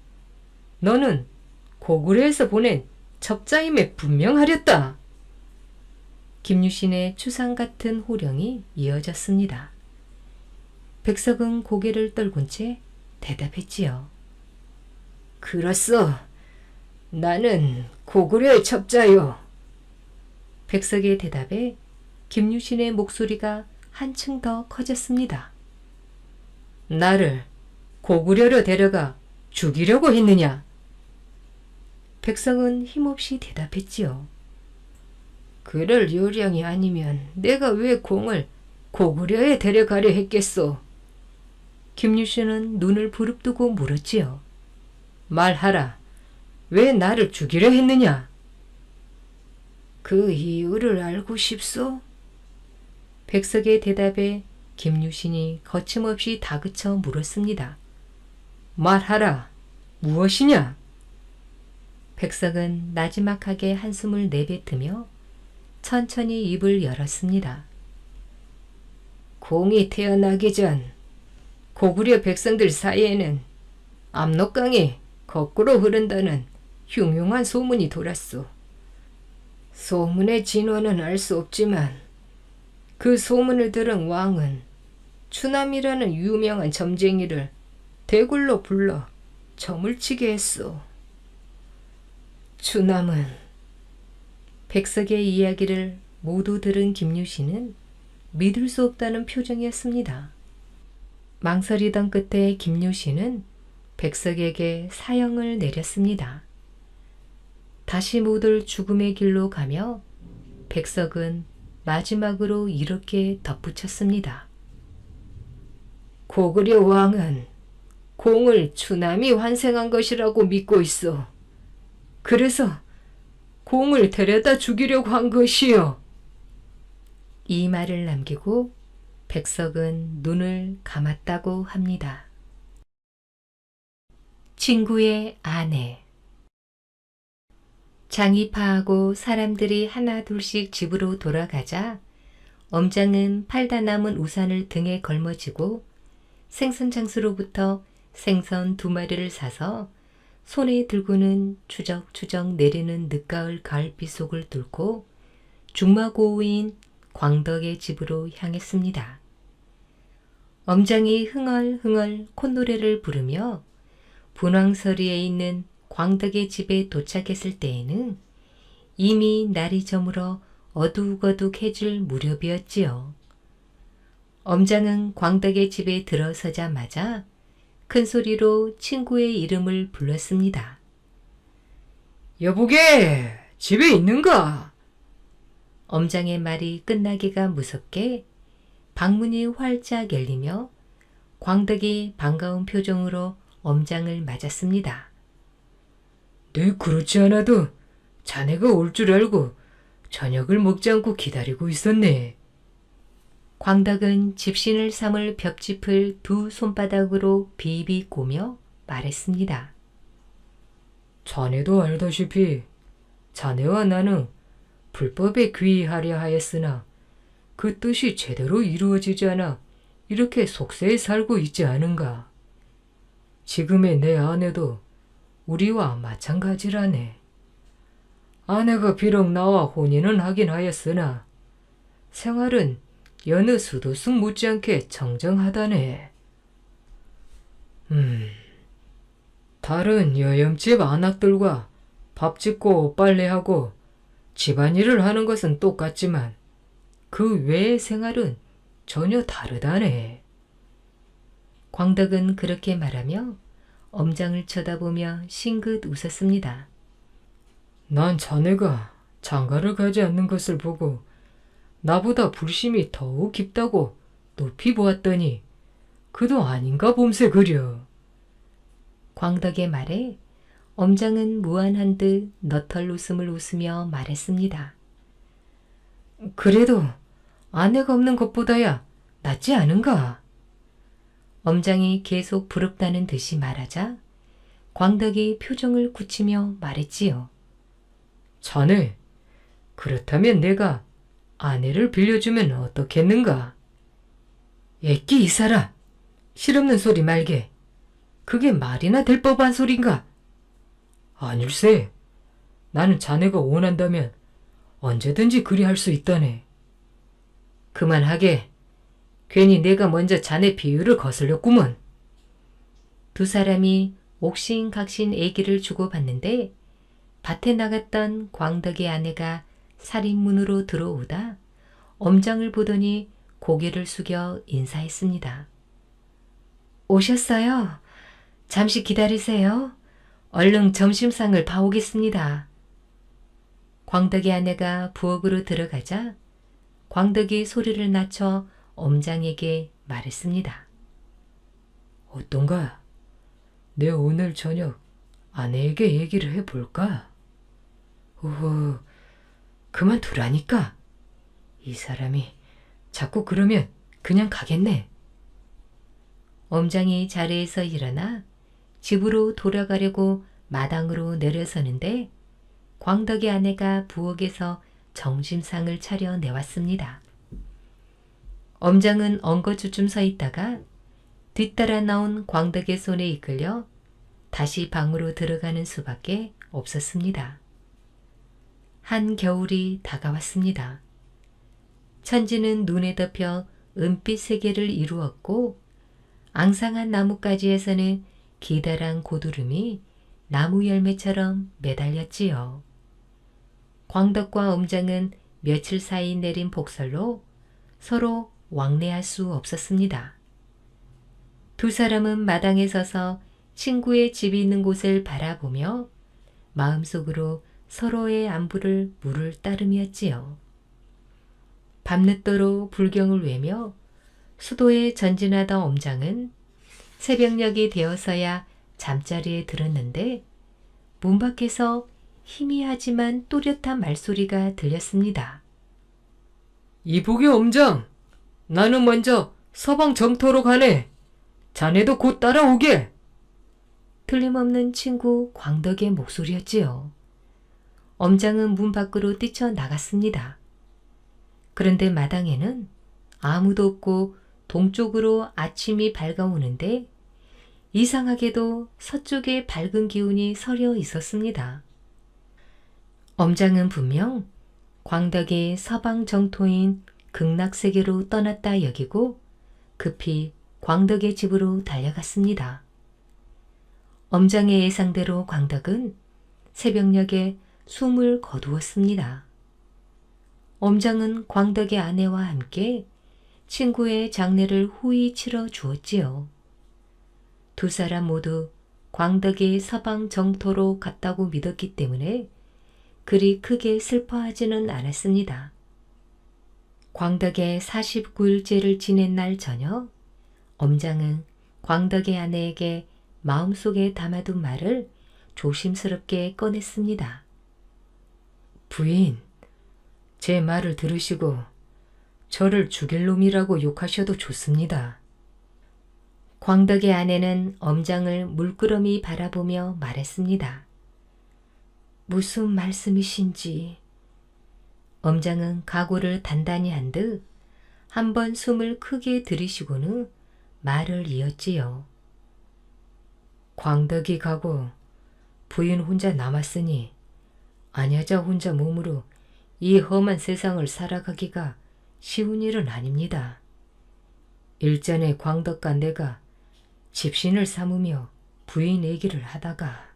너는 고구려에서 보낸 첩자임에 분명하렸다. 김유신의 추상 같은 호령이 이어졌습니다. 백석은 고개를 떨군 채 대답했지요. 그렇소. 나는 고구려의 첩자요. 백석의 대답에 김유신의 목소리가 한층 더 커졌습니다. 나를 고구려로 데려가 죽이려고 했느냐? 백석은 힘없이 대답했지요. 그럴 요량이 아니면 내가 왜 공을 고구려에 데려가려 했겠소? 김유신은 눈을 부릅뜨고 물었지요. 말하라. 왜 나를 죽이려 했느냐? 그 이유를 알고 싶소? 백석의 대답에 김유신이 거침없이 다그쳐 물었습니다. 말하라. 무엇이냐? 백석은 나지막하게 한숨을 내뱉으며 천천히 입을 열었습니다. 공이 태어나기 전 고구려 백성들 사이에는 압록강이 거꾸로 흐른다는 흉흉한 소문이 돌았소. 소문의 진원은 알 수 없지만 그 소문을 들은 왕은 추남이라는 유명한 점쟁이를 대굴로 불러 점을 치게 했소. 추남은 백석의 이야기를 모두 들은 김유신은 믿을 수 없다는 표정이었습니다. 망설이던 끝에 김유신은 백석에게 사형을 내렸습니다. 다시 모두 죽음의 길로 가며 백석은 마지막으로 이렇게 덧붙였습니다. 고구려 왕은 공을 추남이 환생한 것이라고 믿고 있어. 그래서 공을 데려다 죽이려고 한 것이요. 이 말을 남기고 백석은 눈을 감았다고 합니다. 친구의 아내. 장이 파하고 사람들이 하나 둘씩 집으로 돌아가자 엄장은 팔다 남은 우산을 등에 걸머쥐고 생선장수로부터 생선 2마리를 사서 손에 들고는 추적추적 내리는 늦가을 가을비 속을 뚫고 중마고우인 광덕의 집으로 향했습니다. 엄장이 흥얼흥얼 콧노래를 부르며 분황서리에 있는 광덕의 집에 도착했을 때에는 이미 날이 저물어 어둑어둑해질 무렵이었지요. 엄장은 광덕의 집에 들어서자마자 큰 소리로 친구의 이름을 불렀습니다. 여보게, 집에 있는가? 엄장의 말이 끝나기가 무섭게 방문이 활짝 열리며 광덕이 반가운 표정으로 엄장을 맞았습니다. 네, 그렇지 않아도 자네가 올 줄 알고 저녁을 먹지 않고 기다리고 있었네. 광덕은 집신을 삼을 볏짚을 2 손바닥으로 비비 꼬며 말했습니다. 자네도 알다시피 자네와 나는 불법에 귀의하려 하였으나 그 뜻이 제대로 이루어지지 않아 이렇게 속세에 살고 있지 않은가. 지금의 내 아내도 우리와 마찬가지라네. 아내가 비록 나와 혼인은 하긴 하였으나 생활은 여느 수도승 못지않게 정정하다네. 다른 여염집 안악들과 밥 짓고 빨래하고 집안일을 하는 것은 똑같지만 그 외의 생활은 전혀 다르다네. 광덕은 그렇게 말하며 엄장을 쳐다보며 싱긋 웃었습니다. 난 자네가 장가를 가지 않는 것을 보고 나보다 불심이 더욱 깊다고 높이 보았더니 그도 아닌가 봄새 그려. 광덕의 말에 엄장은 무안한 듯 너털 웃음을 웃으며 말했습니다. 그래도 아내가 없는 것보다야 낫지 않은가? 엄장이 계속 부럽다는 듯이 말하자 광덕이 표정을 굳히며 말했지요. 자네, 그렇다면 내가 아내를 빌려주면 어떻겠는가? 애끼 이사라, 실없는 소리 말게. 그게 말이나 될 법한 소린가? 아닐세. 나는 자네가 원한다면 언제든지 그리할 수 있다네. 그만하게. 괜히 내가 먼저 자네 비유를 거슬렸구먼. 두 사람이 옥신각신 얘기를 주고받는데 밭에 나갔던 광덕의 아내가 살인문으로 들어오다 엄장을 보더니 고개를 숙여 인사했습니다. 오셨어요? 잠시 기다리세요. 얼른 점심상을 봐오겠습니다. 광덕의 아내가 부엌으로 들어가자 광덕이 소리를 낮춰 엄장에게 말했습니다. 어떤가? 내 오늘 저녁 아내에게 얘기를 해볼까? 그만두라니까. 이 사람이 자꾸 그러면 그냥 가겠네. 엄장이 자리에서 일어나 집으로 돌아가려고 마당으로 내려서는데 광덕의 아내가 부엌에서 점심상을 차려 내왔습니다. 엄장은 엉거주춤 서 있다가 뒤따라 나온 광덕의 손에 이끌려 다시 방으로 들어가는 수밖에 없었습니다. 한겨울이 다가왔습니다. 천지는 눈에 덮여 은빛 세계를 이루었고 앙상한 나뭇가지에서는 기다란 고두름이 나무 열매처럼 매달렸지요. 광덕과 엄장은 며칠 사이 내린 복설로 서로 왕래할 수 없었습니다. 두 사람은 마당에 서서 친구의 집이 있는 곳을 바라보며 마음속으로 서로의 안부를 물을 따름이었지요. 밤늦도록 불경을 외며 수도에 전진하던 엄장은 새벽녘이 되어서야 잠자리에 들었는데 문 밖에서 희미하지만 또렷한 말소리가 들렸습니다. 이복의 엄장, 나는 먼저 서방 정터로 가네. 자네도 곧 따라오게. 틀림없는 친구 광덕의 목소리였지요. 엄장은 문 밖으로 뛰쳐나갔습니다. 그런데 마당에는 아무도 없고 동쪽으로 아침이 밝아오는데 이상하게도 서쪽에 밝은 기운이 서려 있었습니다. 엄장은 분명 광덕이 서방 정토인 극락세계로 떠났다 여기고 급히 광덕의 집으로 달려갔습니다. 엄장의 예상대로 광덕은 새벽녘에 숨을 거두었습니다. 엄장은 광덕의 아내와 함께 친구의 장례를 후이 치러 주었지요. 두 사람 모두 광덕이 서방 정토로 갔다고 믿었기 때문에 그리 크게 슬퍼하지는 않았습니다. 광덕의 49일째를 지낸 날 저녁, 엄장은 광덕의 아내에게 마음속에 담아둔 말을 조심스럽게 꺼냈습니다. 부인, 제 말을 들으시고 저를 죽일 놈이라고 욕하셔도 좋습니다. 광덕의 아내는 엄장을 물끄러미 바라보며 말했습니다. 무슨 말씀이신지. 엄장은 각오를 단단히 한 듯 한 번 숨을 크게 들이쉬고는 말을 이었지요. 광덕이 가고 부인 혼자 남았으니 아녀자 혼자 몸으로 이 험한 세상을 살아가기가 쉬운 일은 아닙니다. 일전에 광덕과 내가 집신을 삼으며 부인 얘기를 하다가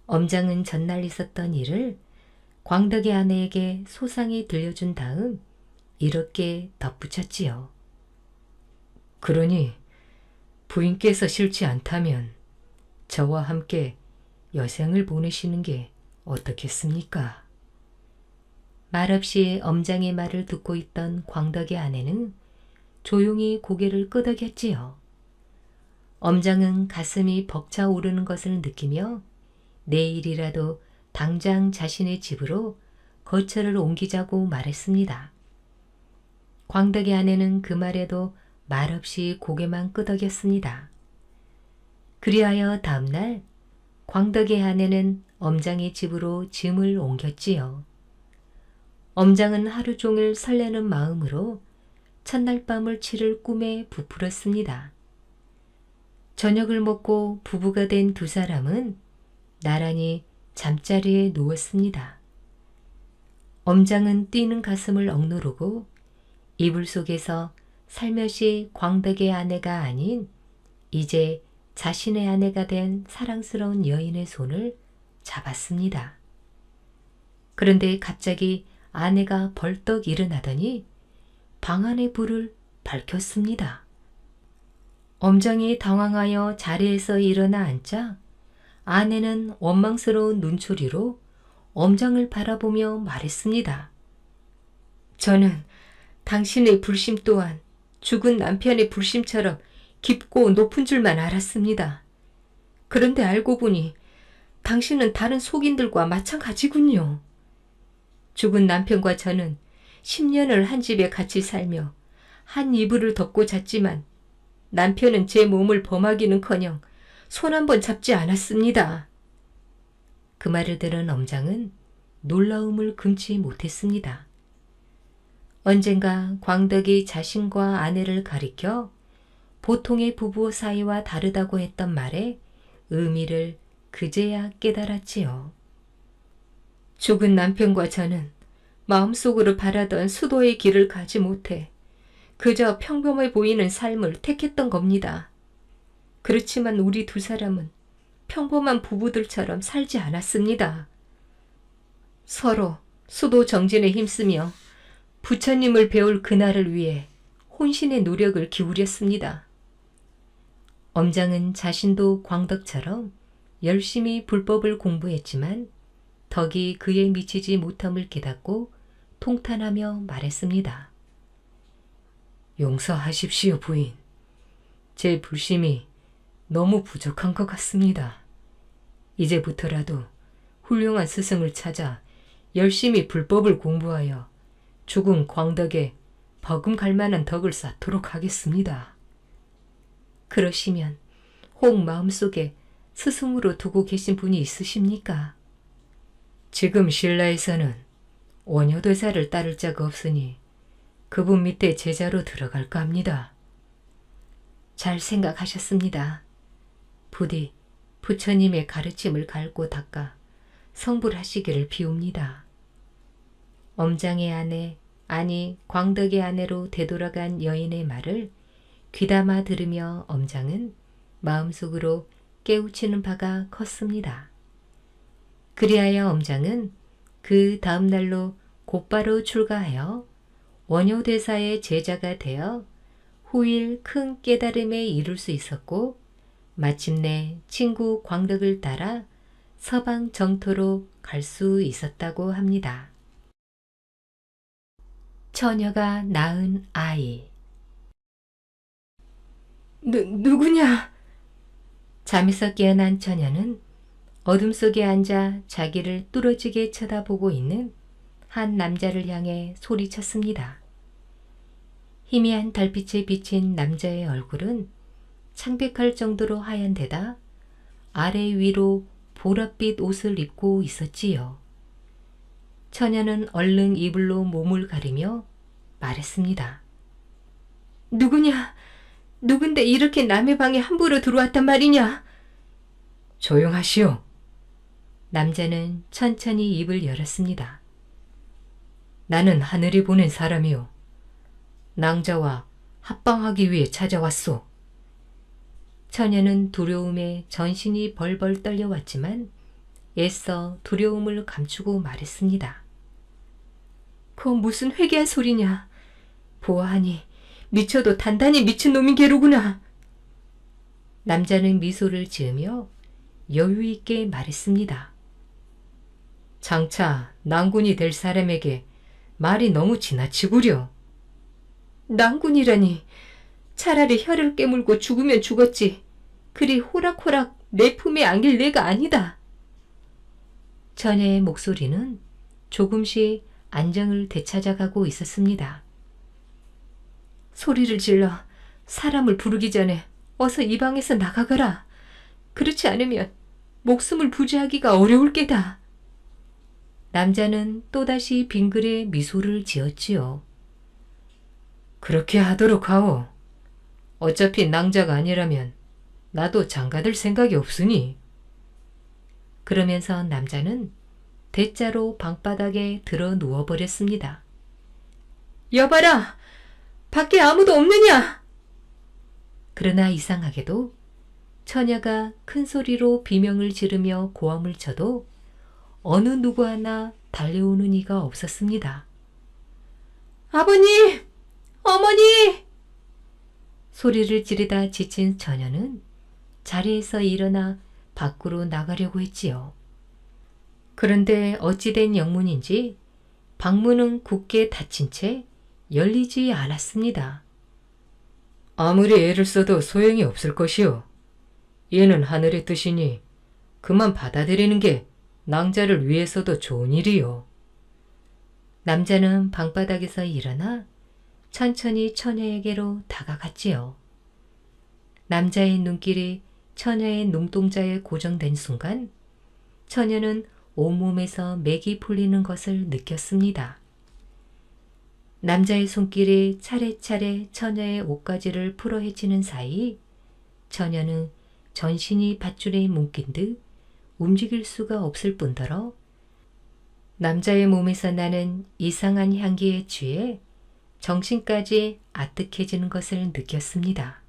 엄장은 전날 있었던 일을 광덕의 아내에게 소상히 들려준 다음 이렇게 덧붙였지요. 그러니 부인께서 싫지 않다면 저와 함께 여생을 보내시는 게 어떻겠습니까? 말없이 엄장의 말을 듣고 있던 광덕의 아내는 조용히 고개를 끄덕였지요. 엄장은 가슴이 벅차오르는 것을 느끼며 내일이라도 당장 자신의 집으로 거처를 옮기자고 말했습니다. 광덕의 아내는 그 말에도 말없이 고개만 끄덕였습니다. 그리하여 다음날 광덕의 아내는 엄장의 집으로 짐을 옮겼지요. 엄장은 하루 종일 설레는 마음으로 첫날 밤을 치를 꿈에 부풀었습니다. 저녁을 먹고 부부가 된 두 사람은 나란히 잠자리에 누웠습니다. 엄장은 뛰는 가슴을 억누르고 이불 속에서 살며시 광덕의 아내가 아닌 이제 자신의 아내가 된 사랑스러운 여인의 손을 잡았습니다. 그런데 갑자기 아내가 벌떡 일어나더니 방 안의 불을 밝혔습니다. 엄장이 당황하여 자리에서 일어나 앉자 아내는 원망스러운 눈초리로 엄장을 바라보며 말했습니다. 저는 당신의 불심 또한 죽은 남편의 불심처럼 깊고 높은 줄만 알았습니다. 그런데 알고 보니 당신은 다른 속인들과 마찬가지군요. 죽은 남편과 저는 10년을 한 집에 같이 살며 한 이불을 덮고 잤지만 남편은 제 몸을 범하기는커녕 손 한 번 잡지 않았습니다. 그 말을 들은 엄장은 놀라움을 금치 못했습니다. 언젠가 광덕이 자신과 아내를 가리켜 보통의 부부 사이와 다르다고 했던 말에 의미를 그제야 깨달았지요. 죽은 남편과 저는 마음속으로 바라던 수도의 길을 가지 못해 그저 평범해 보이는 삶을 택했던 겁니다. 그렇지만 우리 두 사람은 평범한 부부들처럼 살지 않았습니다. 서로 수도 정진에 힘쓰며 부처님을 배울 그날을 위해 혼신의 노력을 기울였습니다. 엄장은 자신도 광덕처럼 열심히 불법을 공부했지만 덕이 그에 미치지 못함을 깨닫고 통탄하며 말했습니다. 용서하십시오, 부인. 제 불심이 너무 부족한 것 같습니다. 이제부터라도 훌륭한 스승을 찾아 열심히 불법을 공부하여 죽은 광덕에 버금갈 만한 덕을 쌓도록 하겠습니다. 그러시면 혹 마음속에 스승으로 두고 계신 분이 있으십니까? 지금 신라에서는 원효대사를 따를 자가 없으니 그분 밑에 제자로 들어갈까 합니다. 잘 생각하셨습니다. 부디 부처님의 가르침을 갈고 닦아 성불하시기를 비웁니다. 엄장의 아내, 아니 광덕의 아내로 되돌아간 여인의 말을 귀담아 들으며 엄장은 마음속으로 깨우치는 바가 컸습니다. 그리하여 엄장은 그 다음 날로 곧바로 출가하여 원효대사의 제자가 되어 후일 큰 깨달음에 이룰 수 있었고 마침내 친구 광덕을 따라 서방 정토로 갈 수 있었다고 합니다. 처녀가 낳은 아이. 누구냐? 잠에서 깨어난 처녀는 어둠 속에 앉아 자기를 뚫어지게 쳐다보고 있는 한 남자를 향해 소리쳤습니다. 희미한 달빛에 비친 남자의 얼굴은 창백할 정도로 하얀 데다 아래 위로 보랏빛 옷을 입고 있었지요. 처녀는 얼른 이불로 몸을 가리며 말했습니다. 누구냐? 누군데 이렇게 남의 방에 함부로 들어왔단 말이냐? 조용하시오. 남자는 천천히 입을 열었습니다. 나는 하늘이 보낸 사람이요. 낭자와 합방하기 위해 찾아왔소. 처녀는 두려움에 전신이 벌벌 떨려왔지만 애써 두려움을 감추고 말했습니다. 그건 무슨 회개한 소리냐. 보아하니 미쳐도 단단히 미친 놈이 게로구나. 남자는 미소를 지으며 여유 있게 말했습니다. 장차 낭군이 될 사람에게 말이 너무 지나치구려. 낭군이라니. 차라리 혀를 깨물고 죽으면 죽었지. 그리 호락호락 내 품에 안길 내가 아니다. 처녀의 목소리는 조금씩 안정을 되찾아가고 있었습니다. 소리를 질러 사람을 부르기 전에 어서 이 방에서 나가거라. 그렇지 않으면 목숨을 부지하기가 어려울 게다. 남자는 또다시 빙그레 미소를 지었지요. 그렇게 하도록 하오. 어차피 낭자가 아니라면 나도 장가들 생각이 없으니. 그러면서 남자는 대자로 방바닥에 들어 누워버렸습니다. 여봐라! 밖에 아무도 없느냐? 그러나 이상하게도 처녀가 큰 소리로 비명을 지르며 고함을 쳐도 어느 누구 하나 달려오는 이가 없었습니다. 아버님! 어머니! 소리를 지르다 지친 처녀는 자리에서 일어나 밖으로 나가려고 했지요. 그런데 어찌된 영문인지 방문은 굳게 닫힌 채 열리지 않았습니다. 아무리 애를 써도 소용이 없을 것이오. 얘는 하늘의 뜻이니 그만 받아들이는 게 낭자를 위해서도 좋은 일이요. 남자는 방바닥에서 일어나 천천히 처녀에게로 다가갔지요. 남자의 눈길이 처녀의 눈동자에 고정된 순간 처녀는 온몸에서 맥이 풀리는 것을 느꼈습니다. 남자의 손길이 차례차례 처녀의 옷가지를 풀어헤치는 사이 처녀는 전신이 밧줄에 묶인 듯 움직일 수가 없을 뿐더러 남자의 몸에서 나는 이상한 향기에 취해 정신까지 아득해지는 것을 느꼈습니다.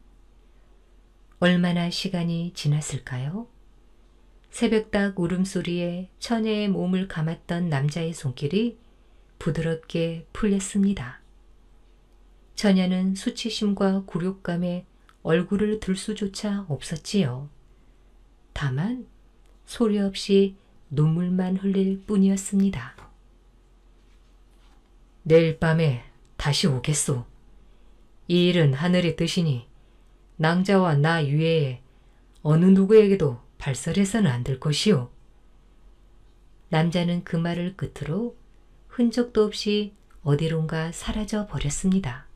얼마나 시간이 지났을까요? 새벽닭 울음소리에 처녀의 몸을 감았던 남자의 손길이 부드럽게 풀렸습니다. 처녀는 수치심과 굴욕감에 얼굴을 들 수조차 없었지요. 다만 소리 없이 눈물만 흘릴 뿐이었습니다. 내일 밤에 다시 오겠소. 이 일은 하늘의 뜻이니 낭자와 나 위에 어느 누구에게도 발설해서는 안 될 것이오. 남자는 그 말을 끝으로 흔적도 없이 어디론가 사라져 버렸습니다.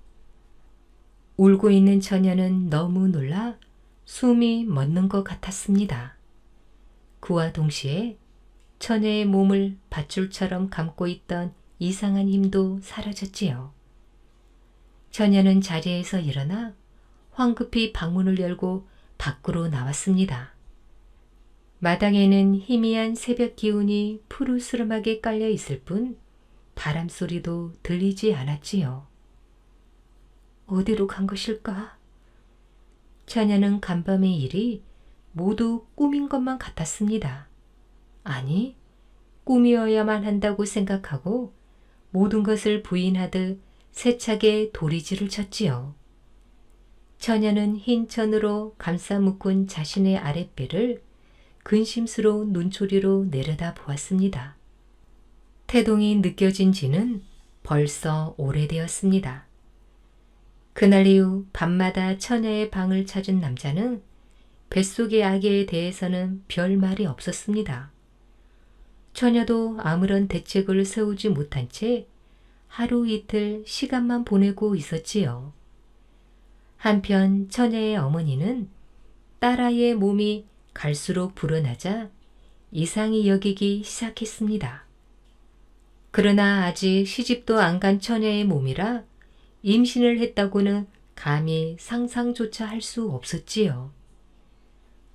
울고 있는 처녀는 너무 놀라 숨이 멎는 것 같았습니다. 그와 동시에 처녀의 몸을 밧줄처럼 감고 있던 이상한 힘도 사라졌지요. 처녀는 자리에서 일어나 황급히 방문을 열고 밖으로 나왔습니다. 마당에는 희미한 새벽 기운이 푸르스름하게 깔려 있을 뿐 바람 소리도 들리지 않았지요. 어디로 간 것일까? 처녀는 간밤의 일이 모두 꿈인 것만 같았습니다. 아니, 꿈이어야만 한다고 생각하고 모든 것을 부인하듯 세차게 도리지를 쳤지요. 처녀는 흰 천으로 감싸 묶은 자신의 아랫배를 근심스러운 눈초리로 내려다 보았습니다. 태동이 느껴진 지는 벌써 오래되었습니다. 그날 이후 밤마다 처녀의 방을 찾은 남자는 뱃속의 아기에 대해서는 별 말이 없었습니다. 처녀도 아무런 대책을 세우지 못한 채 하루 이틀 시간만 보내고 있었지요. 한편 처녀의 어머니는 딸아이의 몸이 갈수록 불어나자 이상히 여기기 시작했습니다. 그러나 아직 시집도 안 간 처녀의 몸이라 임신을 했다고는 감히 상상조차 할 수 없었지요.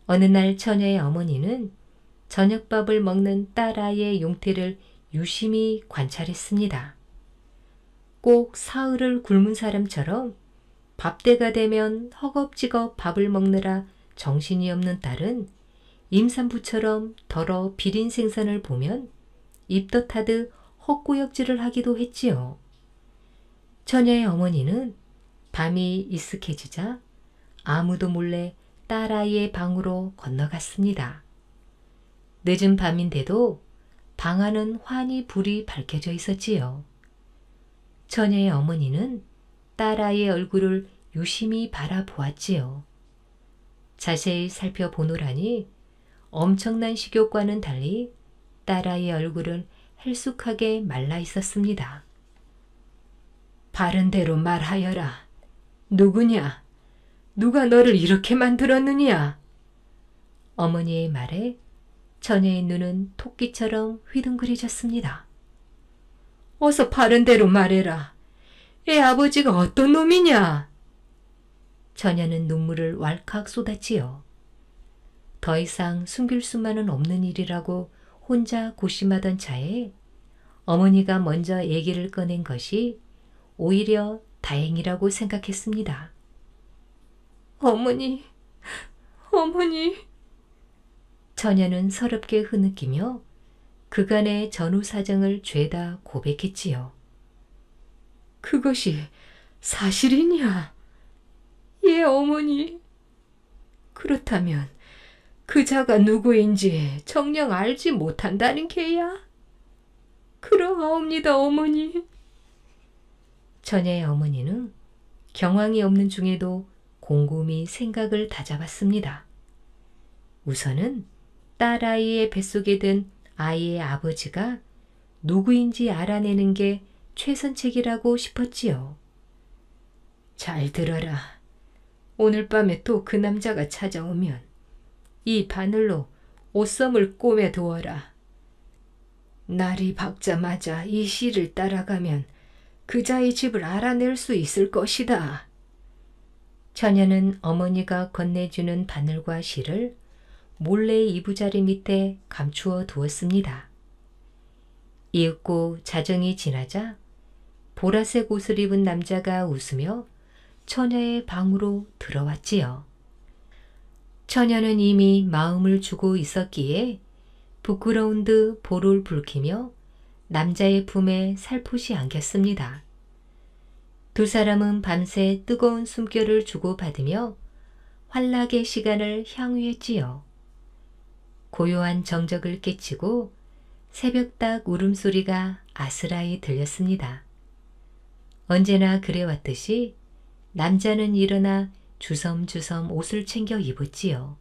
어느 날 처녀의 어머니는 저녁밥을 먹는 딸아이의 용태를 유심히 관찰했습니다. 꼭 사흘을 굶은 사람처럼 밥때가 되면 허겁지겁 밥을 먹느라 정신이 없는 딸은 임산부처럼 더러 비린 생선을 보면 입덧하듯 헛구역질을 하기도 했지요. 처녀의 어머니는 밤이 익숙해지자 아무도 몰래 딸아이의 방으로 건너갔습니다. 늦은 밤인데도 방 안은 환히 불이 밝혀져 있었지요. 처녀의 어머니는 딸아이의 얼굴을 유심히 바라보았지요. 자세히 살펴보노라니 엄청난 식욕과는 달리 딸아이의 얼굴은 헬쑥하게 말라 있었습니다. 바른 대로 말하여라. 누구냐? 누가 너를 이렇게 만들었느냐? 어머니의 말에 처녀의 눈은 토끼처럼 휘둥그레졌습니다. 어서 바른 대로 말해라. 애 아버지가 어떤 놈이냐? 처녀는 눈물을 왈칵 쏟았지요. 더 이상 숨길 수만은 없는 일이라고 혼자 고심하던 차에 어머니가 먼저 얘기를 꺼낸 것이 오히려 다행이라고 생각했습니다. 어머니, 어머니. 처녀는 서럽게 흐느끼며 그간의 전후 사정을 죄다 고백했지요. 그것이 사실이냐? 예, 어머니. 그렇다면 그 자가 누구인지 정녕 알지 못한다는 게야? 그러하옵니다, 어머니. 처녀의 어머니는 경황이 없는 중에도 곰곰이 생각을 다잡았습니다. 우선은 딸아이의 뱃속에 든 아이의 아버지가 누구인지 알아내는 게 최선책이라고 싶었지요. 잘 들어라. 오늘 밤에 또 그 남자가 찾아오면 이 바늘로 옷섬을 꼬매 두어라. 날이 밝자마자 이 씨를 따라가면 그자의 집을 알아낼 수 있을 것이다. 처녀는 어머니가 건네주는 바늘과 실을 몰래 이부자리 밑에 감추어 두었습니다. 이윽고 자정이 지나자 보라색 옷을 입은 남자가 웃으며 처녀의 방으로 들어왔지요. 처녀는 이미 마음을 주고 있었기에 부끄러운 듯 볼을 붉히며 남자의 품에 살포시 안겼습니다. 두 사람은 밤새 뜨거운 숨결을 주고받으며 환락의 시간을 향유했지요. 고요한 정적을 깨치고 새벽닭 울음소리가 아스라이 들렸습니다. 언제나 그래왔듯이 남자는 일어나 주섬주섬 옷을 챙겨 입었지요.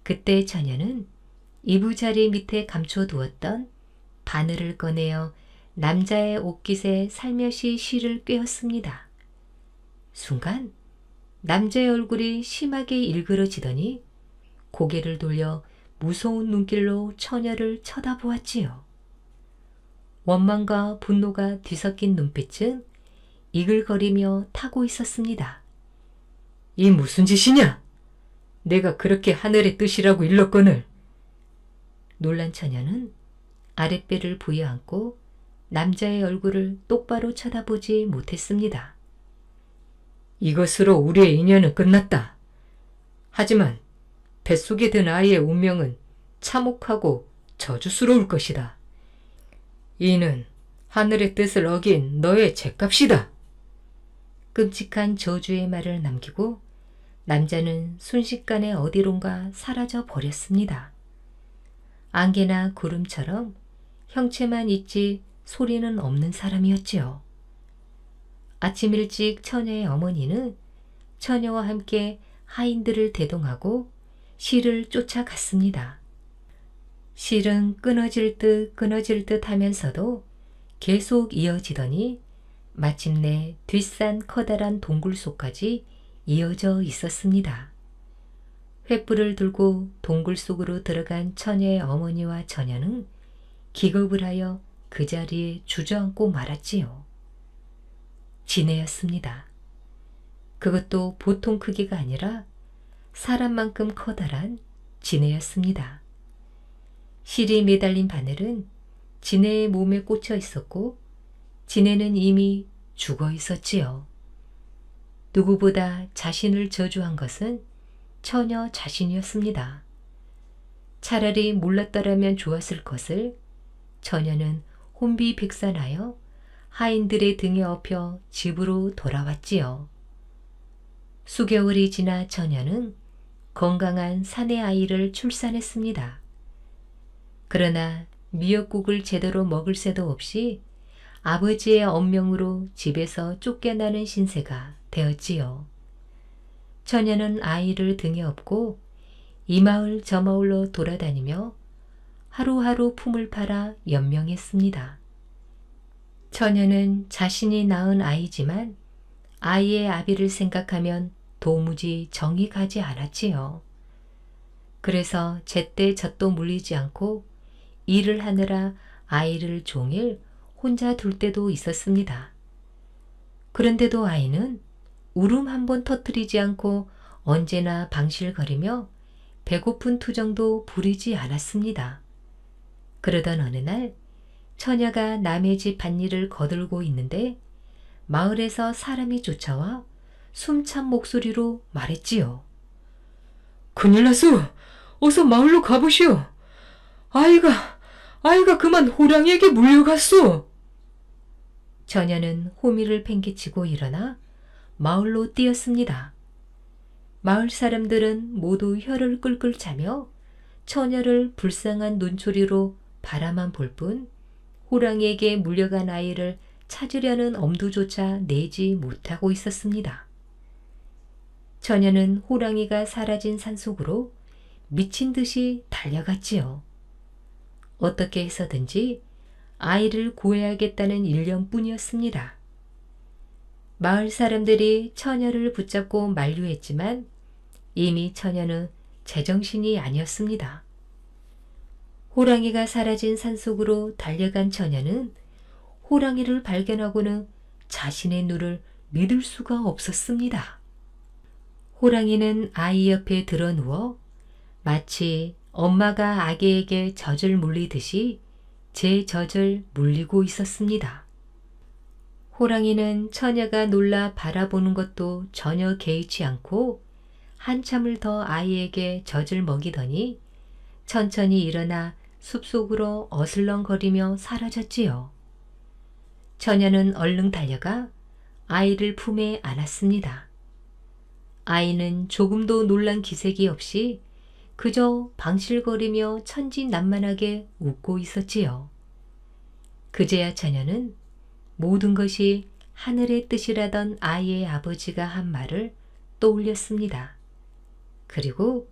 그때 처녀는 이부자리 밑에 감춰두었던 바늘을 꺼내어 남자의 옷깃에 살며시 실을 꿰었습니다. 순간 남자의 얼굴이 심하게 일그러지더니 고개를 돌려 무서운 눈길로 처녀를 쳐다보았지요. 원망과 분노가 뒤섞인 눈빛은 이글거리며 타고 있었습니다. 이 무슨 짓이냐? 내가 그렇게 하늘의 뜻이라고 일렀거늘. 놀란 처녀는 아랫배를 부여안고 남자의 얼굴을 똑바로 쳐다보지 못했습니다. 이것으로 우리의 인연은 끝났다. 하지만 뱃속에 든 아이의 운명은 참혹하고 저주스러울 것이다. 이는 하늘의 뜻을 어긴 너의 죗값이다. 끔찍한 저주의 말을 남기고 남자는 순식간에 어디론가 사라져 버렸습니다. 안개나 구름처럼 형체만 있지 소리는 없는 사람이었지요. 아침 일찍 처녀의 어머니는 처녀와 함께 하인들을 대동하고 실을 쫓아갔습니다. 실은 끊어질 듯 하면서도 계속 이어지더니 마침내 뒷산 커다란 동굴 속까지 이어져 있었습니다. 횃불을 들고 동굴 속으로 들어간 처녀의 어머니와 처녀는 기겁을 하여 그 자리에 주저앉고 말았지요. 지네였습니다. 그것도 보통 크기가 아니라 사람만큼 커다란 지네였습니다. 실이 매달린 바늘은 지네의 몸에 꽂혀 있었고 지네는 이미 죽어 있었지요. 누구보다 자신을 저주한 것은 처녀 자신이었습니다. 차라리 몰랐더라면 좋았을 것을 처녀는 혼비백산하여 하인들의 등에 업혀 집으로 돌아왔지요. 수개월이 지나 처녀는 건강한 사내 아이를 출산했습니다. 그러나 미역국을 제대로 먹을 새도 없이 아버지의 엄명으로 집에서 쫓겨나는 신세가 되었지요. 처녀는 아이를 등에 업고 이 마을 저 마을로 돌아다니며 하루하루 품을 팔아 연명했습니다. 처녀는 자신이 낳은 아이지만 아이의 아비를 생각하면 도무지 정이 가지 않았지요. 그래서 제때 젖도 물리지 않고 일을 하느라 아이를 종일 혼자 둘 때도 있었습니다. 그런데도 아이는 울음 한 번 터뜨리지 않고 언제나 방실거리며 배고픈 투정도 부리지 않았습니다. 그러던 어느 날 처녀가 남의 집 밭일을 거들고 있는데 마을에서 사람이 쫓아와 숨찬 목소리로 말했지요. 큰일 났소. 어서 마을로 가보시오. 아이가 그만 호랑이에게 물려갔소. 처녀는 호미를 팽개치고 일어나 마을로 뛰었습니다. 마을 사람들은 모두 혀를 끌끌 차며 처녀를 불쌍한 눈초리로 바라만 볼 뿐 호랑이에게 물려간 아이를 찾으려는 엄두조차 내지 못하고 있었습니다. 처녀는 호랑이가 사라진 산속으로 미친 듯이 달려갔지요. 어떻게 해서든지 아이를 구해야겠다는 일념뿐이었습니다. 마을 사람들이 처녀를 붙잡고 만류했지만 이미 처녀는 제정신이 아니었습니다. 호랑이가 사라진 산속으로 달려간 처녀는 호랑이를 발견하고는 자신의 눈을 믿을 수가 없었습니다. 호랑이는 아이 옆에 드러누워 마치 엄마가 아기에게 젖을 물리듯이 제 젖을 물리고 있었습니다. 호랑이는 처녀가 놀라 바라보는 것도 전혀 개의치 않고 한참을 더 아이에게 젖을 먹이더니 천천히 일어나 숲속으로 어슬렁거리며 사라졌지요. 처녀는 얼른 달려가 아이를 품에 안았습니다. 아이는 조금도 놀란 기색이 없이 그저 방실거리며 천진난만하게 웃고 있었지요. 그제야 처녀는 모든 것이 하늘의 뜻이라던 아이의 아버지가 한 말을 떠올렸습니다. 그리고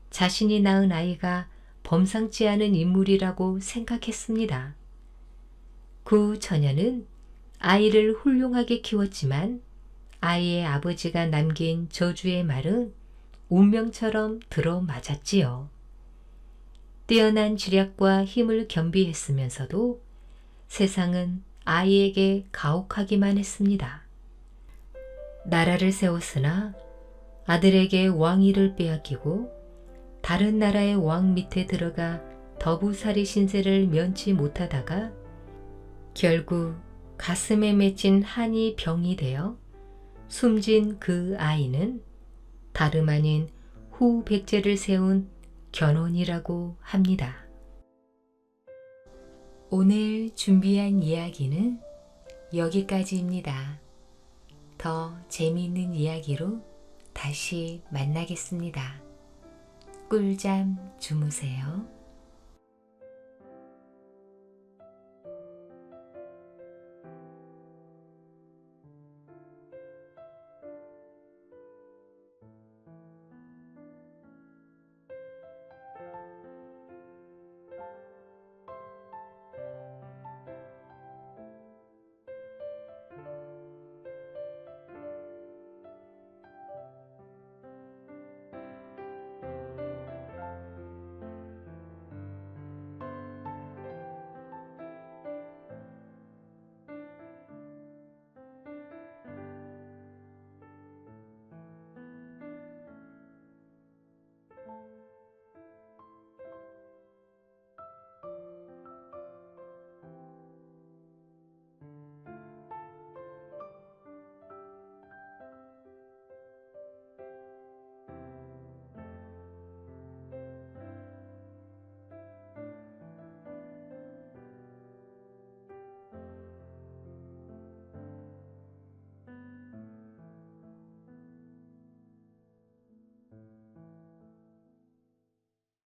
자신이 낳은 아이가 범상치 않은 인물이라고 생각했습니다. 그 처녀는 아이를 훌륭하게 키웠지만 아이의 아버지가 남긴 저주의 말은 운명처럼 들어맞았지요. 뛰어난 지략과 힘을 겸비했으면서도 세상은 아이에게 가혹하기만 했습니다. 나라를 세웠으나 아들에게 왕위를 빼앗기고 다른 나라의 왕 밑에 들어가 더부살이 신세를 면치 못하다가 결국 가슴에 맺힌 한이 병이 되어 숨진 그 아이는 다름 아닌 후백제를 세운 견훤이라고 합니다. 오늘 준비한 이야기는 여기까지입니다. 더 재미있는 이야기로 다시 만나겠습니다. 꿀잠 주무세요.